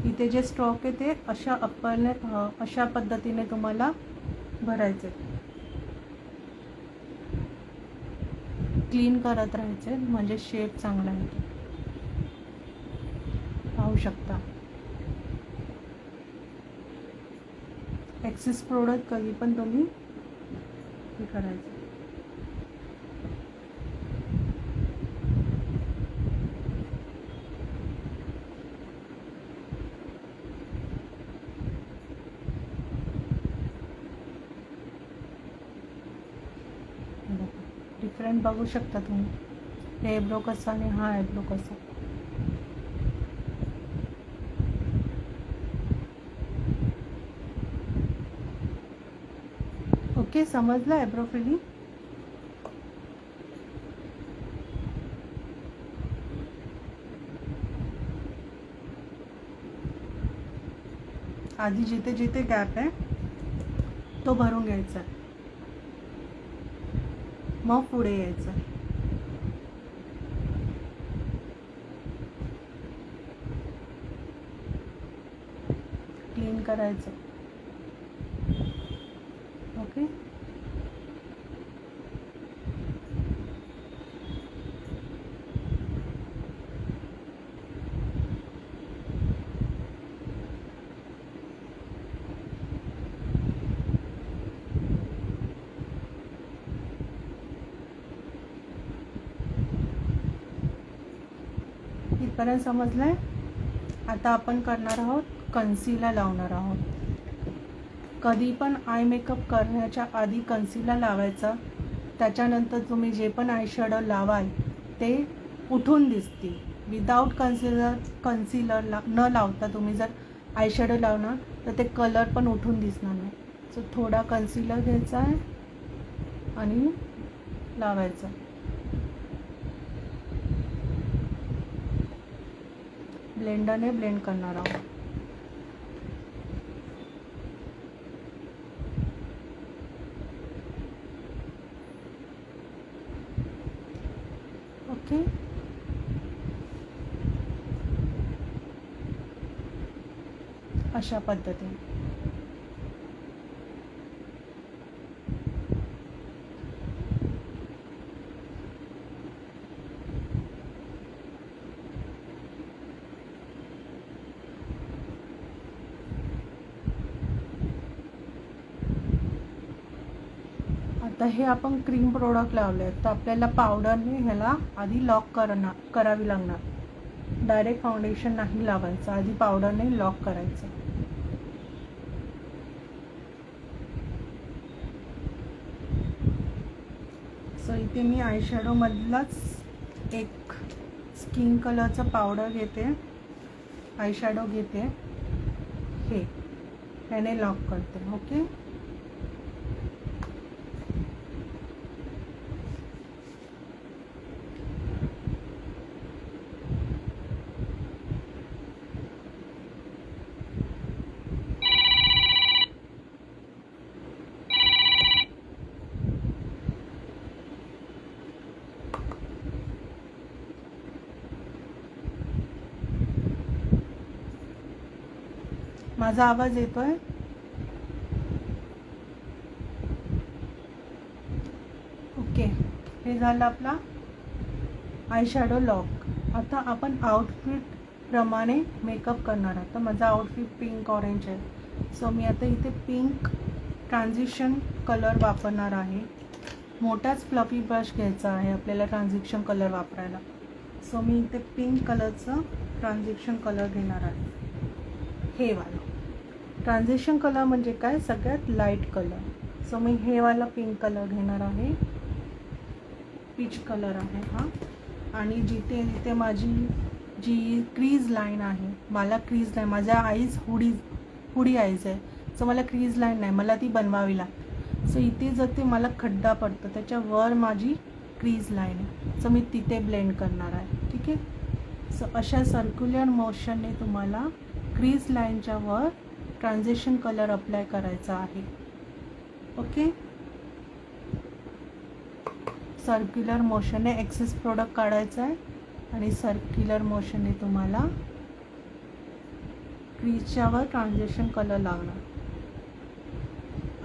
इथे जे स्टॉक आहे ते अशा पद्धतीने तुम्हाला भरायचे. क्लीन करत राहायचे म्हणजे शेप चांगला येतो. पाहू शकता. एक्सेस प्रोडक्ट कधी पण तुम्ही हे करायचं. डिफरंट बघू शकता तुम्ही. हे आयब्रो कसा आणि हा आयब्रो कसा. ओके, समजलं आयब्रो फिलिंग. आधी जिथे जिथे गॅप आहे तो भरून घ्यायचा, मग पुढे यायचं. क्लीन करायचं. ओके, इथपर्यंत समजलंय. आता आपण करणार आहोत कन्सीलर लावणार आहोत. कधी पण आय मेकअप करण्याच्या आधी कन्सीलर लावायचा. त्याच्यानंतर तुम्ही जे पण आय शॅडो लावाल ते उठून दिसतील. विदाऊट कन्सीलर न लावता तुम्ही जर आय शॅडो लावणार तर ते कलर पण उठून दिसणार नाही. सो थोडा कन्सीलर घ्यायचा आहे आणि लावायचा. ब्लेंडरने ब्लेंड करणार आहोत. ओके, अशा पद्धतीने. आता हे आपण क्रीम प्रोडक्ट लावले तर आपल्याला पावडरने ह्याला आधी लॉक करावी लागणार. डायरेक्ट फाउंडेशन नाही लावायचं, आधी पावडरने लॉक करायचं. सो इथे मी आय शॅडो मधलाच एक स्किन कलरचं पावडर घेते, आय शॅडो घेते, ह्याने लॉक करते. ओके, माझा आवाज येतोय? ओके, हे झालं आपला आय शॅडो लॉक. आता आपण आउटफिट प्रमाणे मेकअप करणार आहोत. तर माझा आउटफिट पिंक ऑरेंज आहे. सो मी आता इथे पिंक ट्रान्झिशन कलर वापरणार आहे. मोठाच फ्लफी ब्रश घ्यायचा आहे आपल्याला ट्रान्झिशन कलर वापरायला. सो मी इथे पिंक कलरचं ट्रान्झिशन कलर घेणार आहे. हे वाला ट्रान्झिशन कलर म्हणजे काय, सगळ्यात लाईट कलर. सो मी हे वाला पिंक कलर घेणार आहे. पीच कलर आहे हा. आणि जिथे जिथे माझी जी क्रीज लाईन आहे, मला क्रीज लाईन, माझ्या आईज हुडी आईज आहे. सो मला क्रीज लाईन नाही, मला ती बनवावी लागते. सो इथे जर ते मला खड्डा पडतो त्याच्यावर माझी क्रीज लाईन आहे. सो मी तिथे ब्लेंड करणार आहे. ठीक आहे. सो अशा सर्क्युलर मोशनने तुम्हाला क्रीज लाईनच्या वर ट्रान्झिशन कलर अप्लाय करायचा आहे. ओके, सर्क्युलर मोशनने एक्सेस प्रोडक्ट काढायचा आहे आणि सर्क्युलर मोशनने तुम्हाला क्रीजच्या वर ट्रान्झिशन कलर लावणार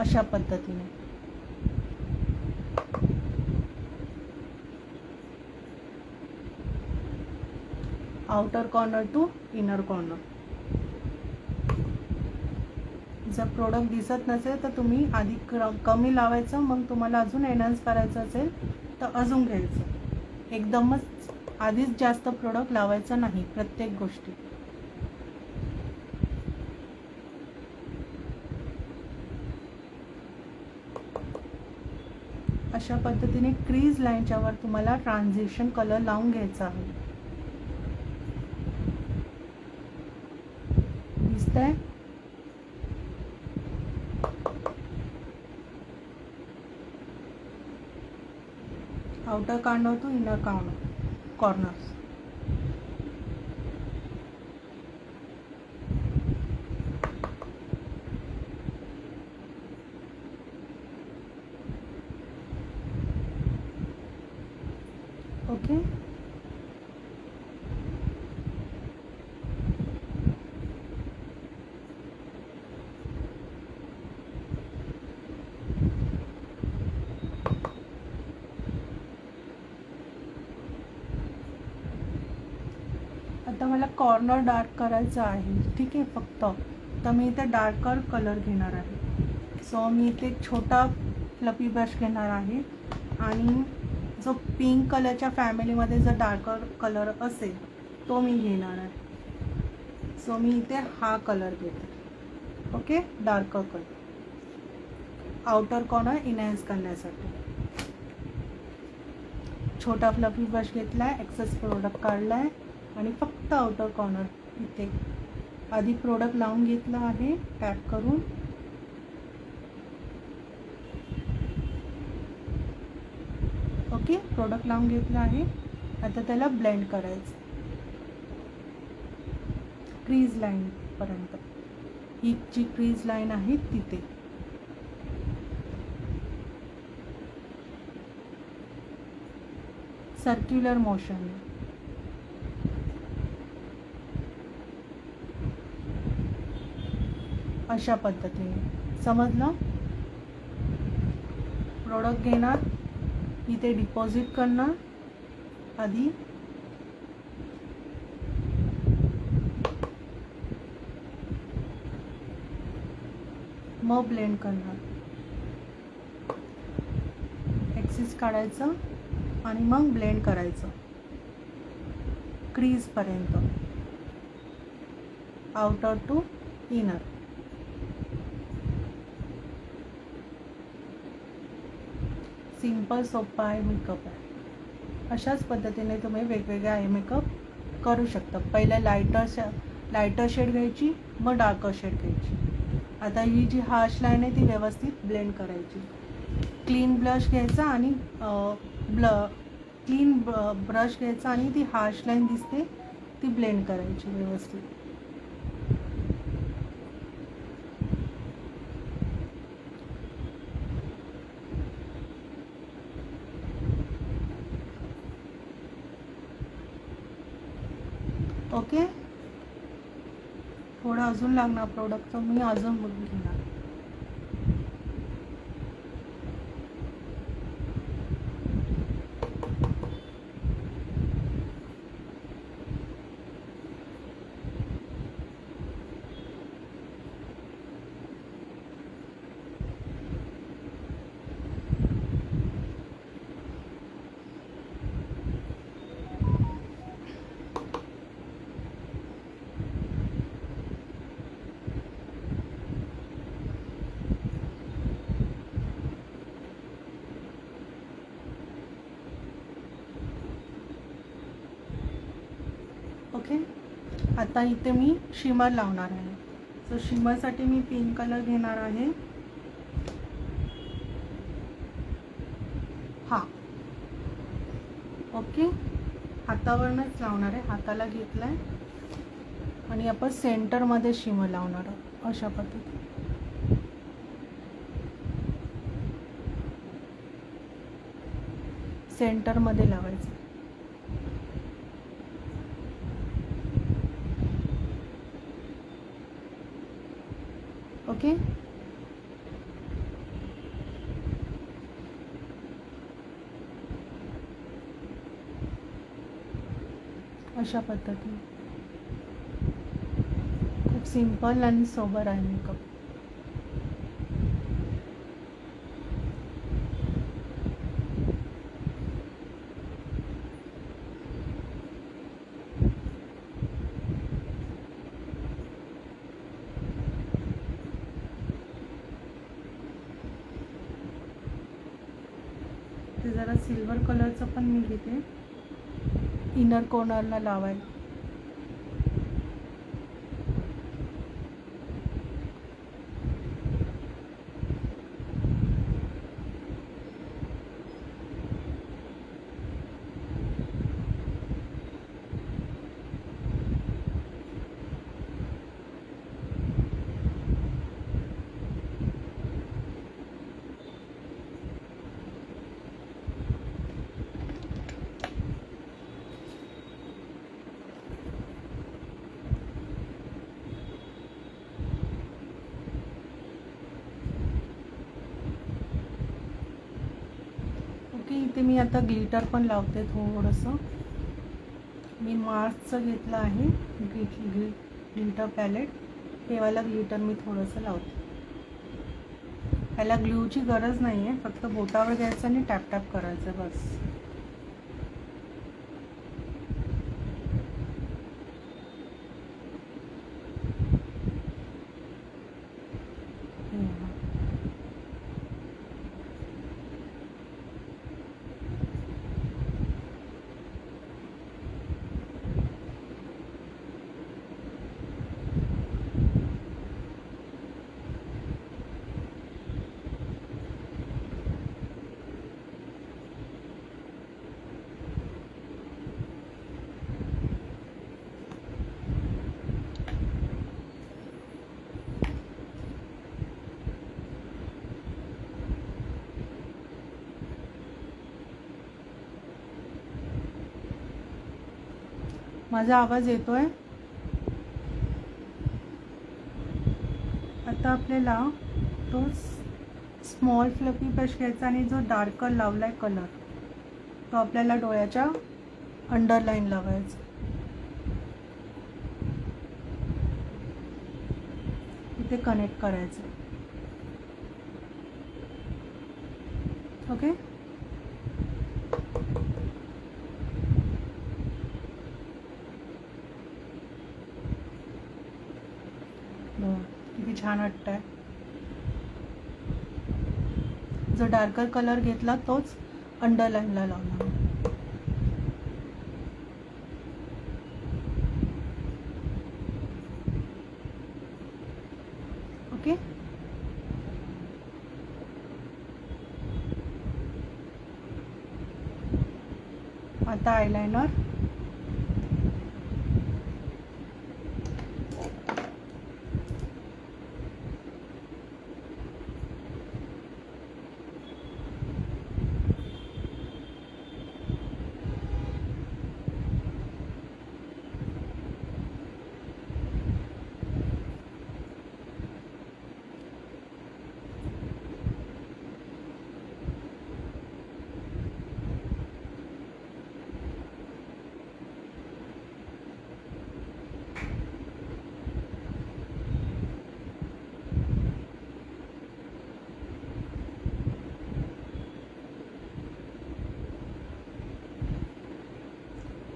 अशा पद्धतीने. Outer corner to inner corner. जर प्रोडक्ट दिसत नसेल तर तुम्ही आधी कमी लावायचं, मग तुम्हाला अजून एनहान्स करायचं असेल तर अजून घ्यायचं. एकदमच आधीच जास्त प्रोडक्ट लावायचं नाही प्रत्येक गोष्टी. अशा पद्धतीने क्रीज लाईनच्या वर तुम्हाला ट्रान्झिशन कलर लावून घ्यायचा आहे. दिसतंय? Outer corner to inner corners. Okay. आता मला कॉर्नर डार्क करायचं आहे, ठीक आहे. फक्त तर मी इथे डार्कर कलर घेणार आहे. सो मी इथे एक छोटा फ्लफी ब्रश घेणार आहे आणि जो पिंक कलरच्या फॅमिलीमध्ये जर डार्कर कलर असेल तो मी घेणार आहे. सो मी इथे हा कलर घेते. Okay, darker colour outer corner enhance करण्यासाठी. छोटा फ्लफी ब्रश घेतला आहे, एक्सेस प्रोडक्ट काढला आहे आणि फक्त आउटर कॉर्नर इथे आधी प्रोडक्ट लावून घेतलं आहे टॅप करून. ओके, प्रोडक्ट लावून घेतलं आहे. आता त्याला ब्लेंड करायचं क्रीज लाईनपर्यंत. ही जी क्रीज लाईन आहे तिथे सर्क्युलर मोशन. अशा पद्धतीने समजलं? प्रोडक्ट घेणार, इथे डिपॉझिट करणार आधी, मग ब्लेंड करणार. एक्सेस काढायचं आणि मग ब्लेंड करायचं क्रीजपर्यंत, आउटर टू इनर. सिंपल सोपा आय मेकअप आहे. अशाच पद्धतीने तुम्ही वेगवेगळे आय मेकअप करू शकता. पहिलं लायटर शेड घ्यायची, मग डार्कर शेड घ्यायची. आता ही जी हार्श लाईन आहे ती व्यवस्थित ब्लेंड करायची. क्लीन ब्रश घ्यायचा आणि क्लीन ब्रश घ्यायचा आणि ती हार्श लाईन दिसते ती ब्लेंड करायची व्यवस्थित. ओके, थोडं अजून लागणार प्रोडक्ट, तर मी अजून बघून घेणार. ओके, आता इथे मी शिमर लावणार आहे. सो शिमरसाठी मी पिंक कलर घेणार आहे. हा, ओके, हातावरनच लावणार आहे. हाताला घेतलाय आणि आपण सेंटरमध्ये शिमर लावणार आहोत अशा पद्धतीने. सेंटरमध्ये लावायचं. ओके, अशा पद्धतीने खूप सिंपल आणि सोबर आहे मेकअप. इथे जरा सिल्वर कलरचं पण मी घेते इनर कॉर्नरला लावायला. इथे मी आता ग्लिटर पण लावते थोडंसं. मी मार्सचं घेतलं आहे ग्लिटर पॅलेट. हे वाला ग्लिटर मी थोडंसं लावते. ह्याला ग्लूची गरज नाही आहे, फक्त बोटावर घ्यायचं आणि टॅप टॅप करायचं बस. माझा आवाज येतोय? आता आपल्याला तो स्मॉल फ्लफी ब्रश घ्यायचा आणि जो डार्कर लावलाय कलर तो आपल्याला डोळ्याच्या अंडरलाईन लावायचा. इथे कनेक्ट करायचं. ओके. किती छान वाटतंय. जो डार्कर कलर घेतला तोच अंडरलाईनला लावला. ओके. आता आयलाइनर.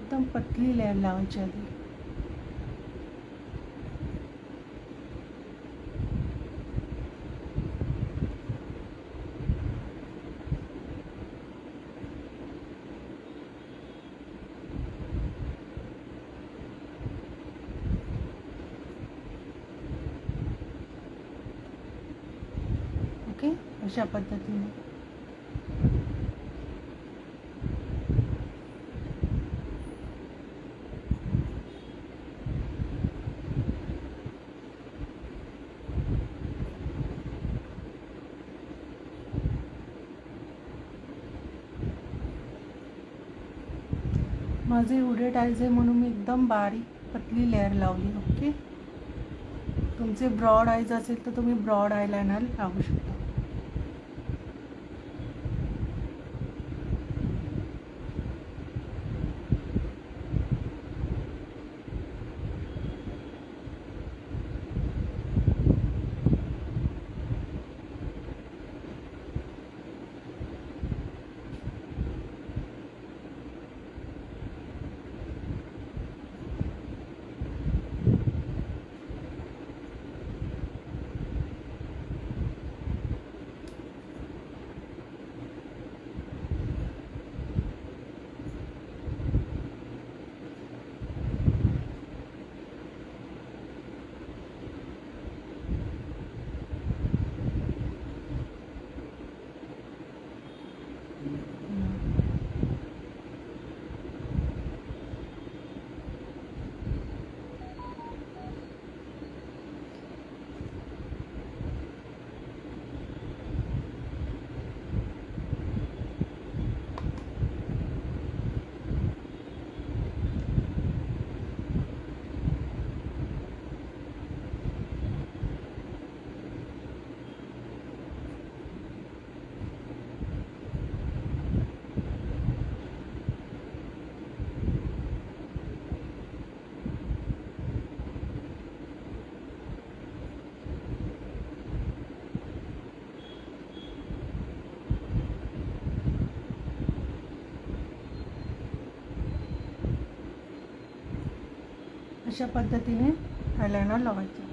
एकदम पतली लेयर लावायची आधी. ओके, अशा पद्धतीने. माझे उडेट आयज आहे म्हणून मी एकदम बारीक पतली लेअर लावली. ओके. तुमचे ब्रॉड आयज असेल तर तुम्ही ब्रॉड आयलाइनर लावू शकता. अशा पद्धतीने आयलाइनर लावायचं.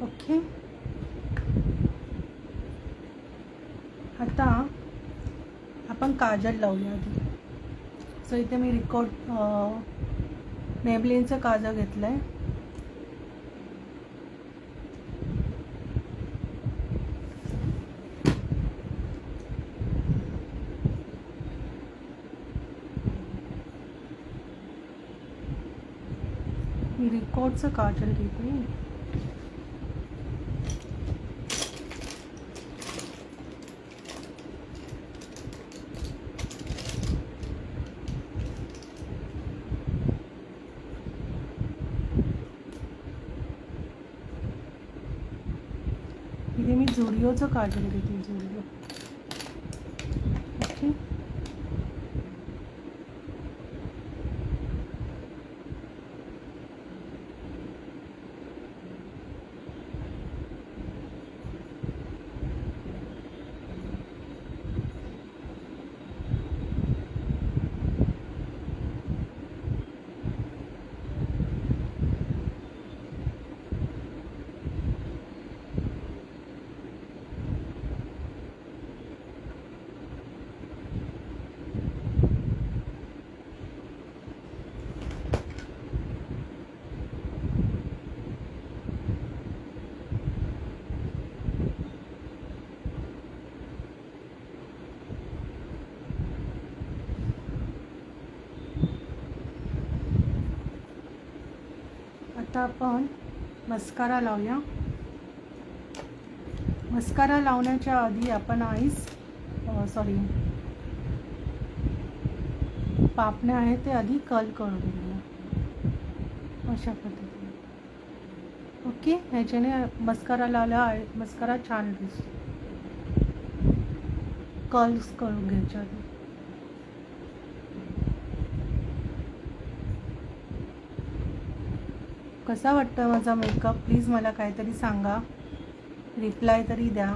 ओके. आता आपण काजल लावूया आधी. सो इथे मी मेबलिनचं काजल घेतलं आहे. मी रिकॉर्डचं काजल घेते. इथे मी झुडिओचं काजल घेते. झुडिओ. ओके. आता आपण मस्कारा लावूया. मस्कारा लावण्याच्या आधी आपण पापण्या आहेत ते आधी कर्ल करून घेऊया अशा पद्धतीने. ओके. ह्याच्याने मस्कारा लावला मस्कारा छान दिसतो. कर्ल्स करून घ्यायच्या आधी. कसा वाटतं माझा मेकअप? प्लीज मला काहीतरी सांगा, रिप्लाय तरी द्या.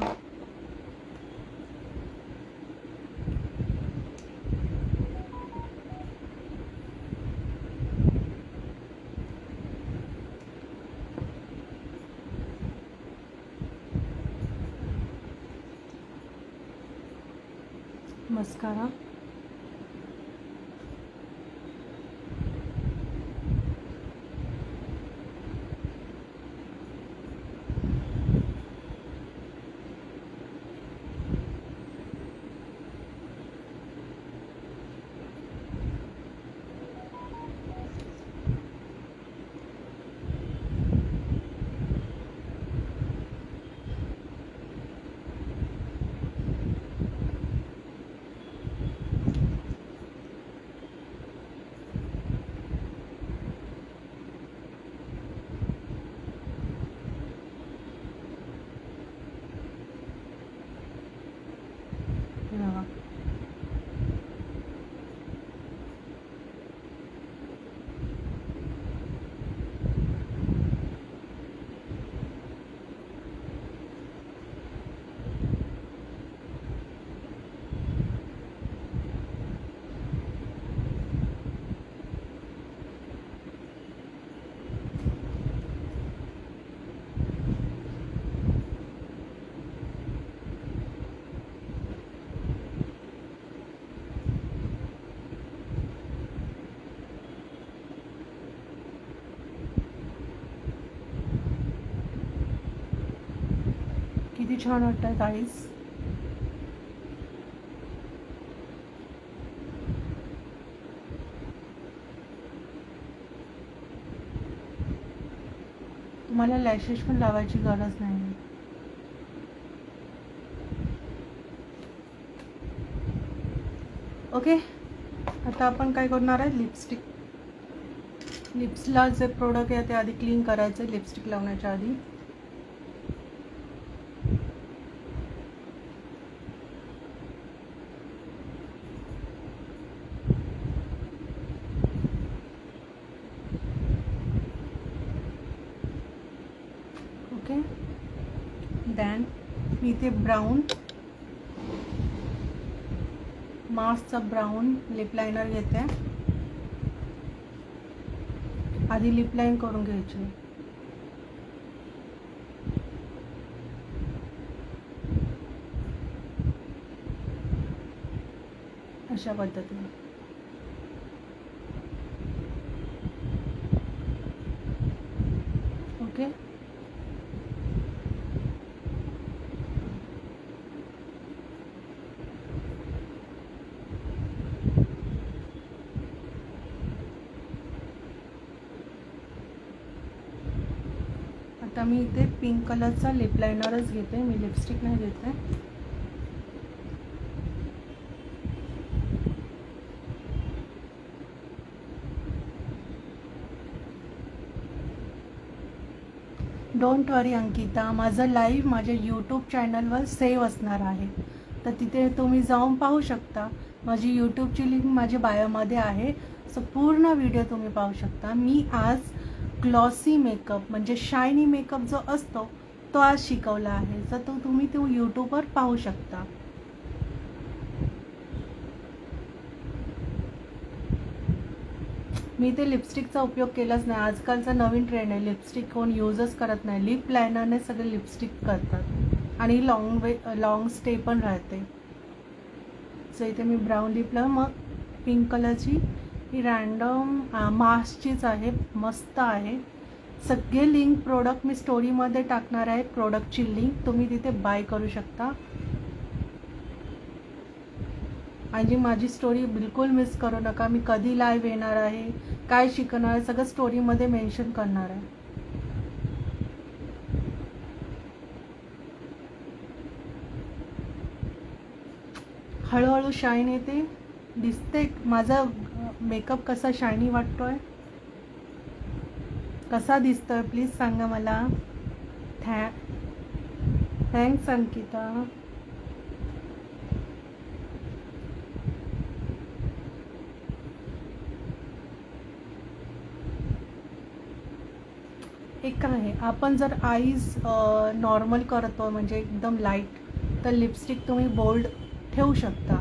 मस्कारा किती छान वाटतात आईज. तुम्हाला लॅशेस पण लावायची गरज नाही. ओके. आता आपण काय करणार आहे, लिपस्टिक. लिप्सला जे प्रोडक्ट आहे ते आधी क्लीन करायचं लिपस्टिक लावण्याच्या आधी. ओके. देन मी इथे ब्राऊन मार्सचा ब्राऊन लिप लायनर घेते. आधी लिप लाईन करून घ्यायची. अशा पद्धतीने. ओके. आता मी इथे पिंक कलरचा लिप लायनरच घेते, मी लिपस्टिक नाही घेते. डोंट वरी अंकिता, माझं लाईव्ह माझ्या यूट्यूब चॅनलवर सेव्ह असणार आहे, तर तिथे तुम्ही जाऊन पाहू शकता. माझी यूट्यूबची लिंक माझ्या बायोमध्ये आहे, सो पूर्ण व्हिडिओ तुम्ही पाहू शकता. मी आज ग्लॉसी मेकअप म्हणजे शायनी मेकअप जो असतो तो आज शिकवला आहे, तर तो तुम्ही तो यूट्यूबवर पाहू शकता. मी ते लिपस्टिकचा उपयोग केलाच नाही. आजकालचा नवीन ट्रेंड आहे, लिपस्टिक कोण यूजच करत नाही. लिप लायनरने सगळे लिपस्टिक करतात आणि लॉंग स्टे पण राहते. सो इथे मी ब्राऊन लिपला, मग पिंक कलरची ही रँडम मास्कचीच आहे, मस्त आहे. सगळे लिंक प्रोडक्ट मी स्टोरीमध्ये टाकणार आहे, प्रोडक्टची लिंक तुम्ही तिथे बाय करू शकता. आणि माझी स्टोरी बिलकुल मिस करू नका. मी कधी लाईव्ह येणार आहे, काय शिकणार आहे, सगळं स्टोरीमध्ये मेन्शन करणार आहे. हळूहळू शाईन येते, दिसते. माझा मेकअप कसा शायनी वाटतोय, कसा दिसतोय, प्लीज सांगा मला. थँक्स अंकिता. एक आहे, आपण जर आईज नॉर्मल करतो म्हणजे एकदम लाईट, तर लिपस्टिक तुम्ही बोल्ड ठेवू शकता.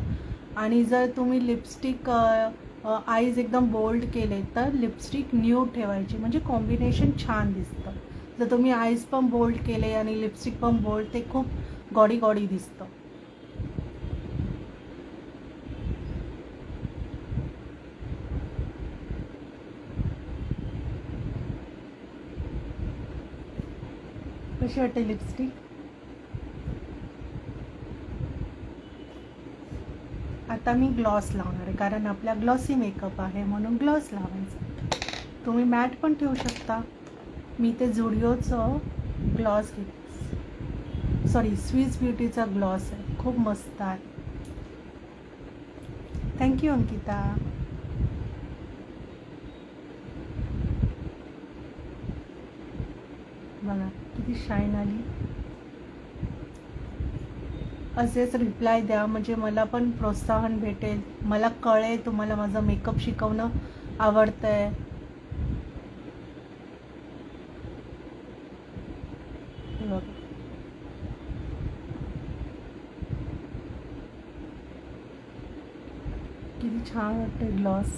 आणि जर तुम्ही लिपस्टिक आईज एकदम बोल्ड केले तर लिपस्टिक न्यूड ठेवायची, म्हणजे कॉम्बिनेशन छान दिसतं. जर तुम्ही आईज पण बोल्ड केले आणि लिपस्टिक पण बोल्ड, ते खूप गॉडी गॉडी दिसतं. कशी वाटते लिपस्टिक? आता मी ग्लॉस लावणार आहे, कारण आपला ग्लॉसी मेकअप आहे म्हणून ग्लॉस लावायचा. तुम्ही मॅट पण ठेवू शकता. मी ते झुडिओचं ग्लॉस घेते, सॉरी स्विस ब्युटीचा ग्लॉस आहे, खूप मस्त आहे. थँक्यू अंकिता. बघा किती शाईन आली. असेच रिप्लाय द्या, म्हणजे मला पण प्रोत्साहन भेटेल, मला कळेल तुम्हाला माझं मेकअप शिकवणं आवडतंय. किती छान वाटते ग्लॉस.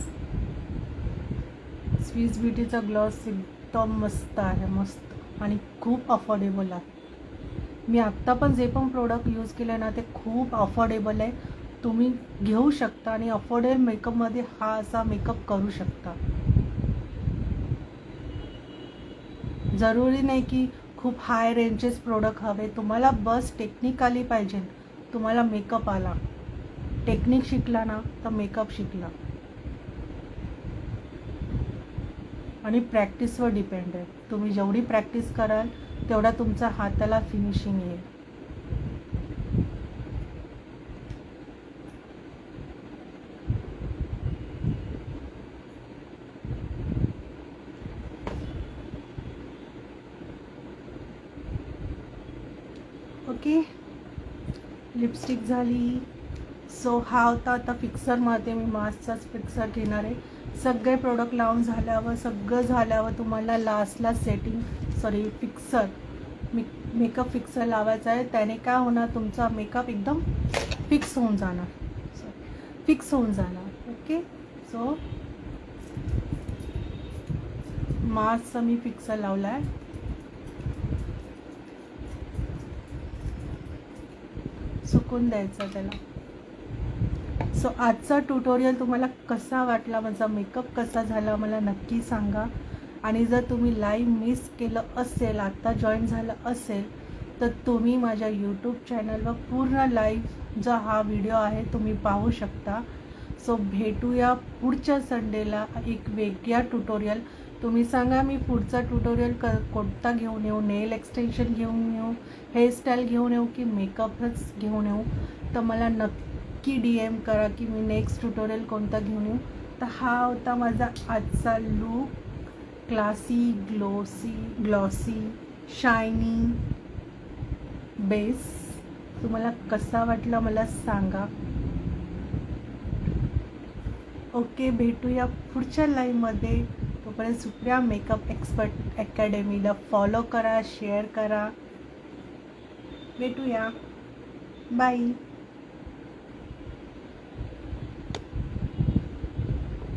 स्विस ब्युटीचा ग्लॉस एकदम मस्त आहे, मस्त आणि खूप अफोर्डेबल आहे. मी आत्ता पण जे पण प्रोडक्ट यूज केले ना ते खूप अफोर्डेबल आहे. तुम्ही घेऊ शकता आणि अफोर्डेबल मेकअपमध्ये हा असा मेकअप करू शकता. जरुरी नाही की खूप हाय रेंजेस प्रोडक्ट हवे, तुम्हाला बस टेक्निक आली पाहिजे. तुम्हाला मेकअप आला, टेक्निक शिकला ना तर मेकअप शिकला. आणि प्रॅक्टिसवर डिपेंड आहे. तुम्ही जेवढी प्रॅक्टिस कराल तेवढा तुमचा हाताला फिनिशिंग येईल. ओके, लिपस्टिक झाली. सो हा होता आता फिक्सरमध्ये. मी मास्कचाच फिक्सर घेणार आहे. सगळे प्रोडक्ट लावून झाल्यावर, सगळं झाल्यावर तुम्हाला लास्टला फिक्सर मेकअप फिक्सर लावायचा आहे. त्याने काय होणार, तुमचा मेकअप एकदम फिक्स होऊन जाणार. फिक्स होऊन जाणार. ओके, सो मास्कचा मी फिक्सर लावला आहे. सुकून द्यायचा त्याला. सो आजचा ट्युटोरियल तुम्हाला कसा वाटला, माझा मेकअप कसा झाला मला नक्की सांगा. आणि जर तुम्ही लाईव्ह मिस केलं असेल, आत्ता जॉईन झालं असेल, तर तुम्ही माझ्या यूट्यूब चॅनलवर पूर्ण लाईव्ह जो हा व्हिडिओ आहे तुम्ही पाहू शकता. सो भेटूया पुढच्या संडेला एक वेगळ्या ट्युटोरियल. तुम्ही सांगा मी पुढचा ट्युटोरियल कोणता घेऊन येऊ, नेल एक्सटेन्शन घेऊन येऊ, हेअरस्टाईल घेऊन येऊ की मेकअपच घेऊन येऊ, तर मला नक्की DM करा की मी नेक्स्ट ट्युटोरियल कोणता घेऊन येऊ. तर हा होता माझा आजचा look. Classy, glossy, shiny base. तुम्हाला कसा वाटला मला सांगा. ओके, भेटूया पुढच्या लाईव्हमध्ये. तोपर्यंत सुप्रिया मेकअप एक्सपर्ट अकॅडमीला फॉलो करा, शेअर करा. भेटूया. बाय.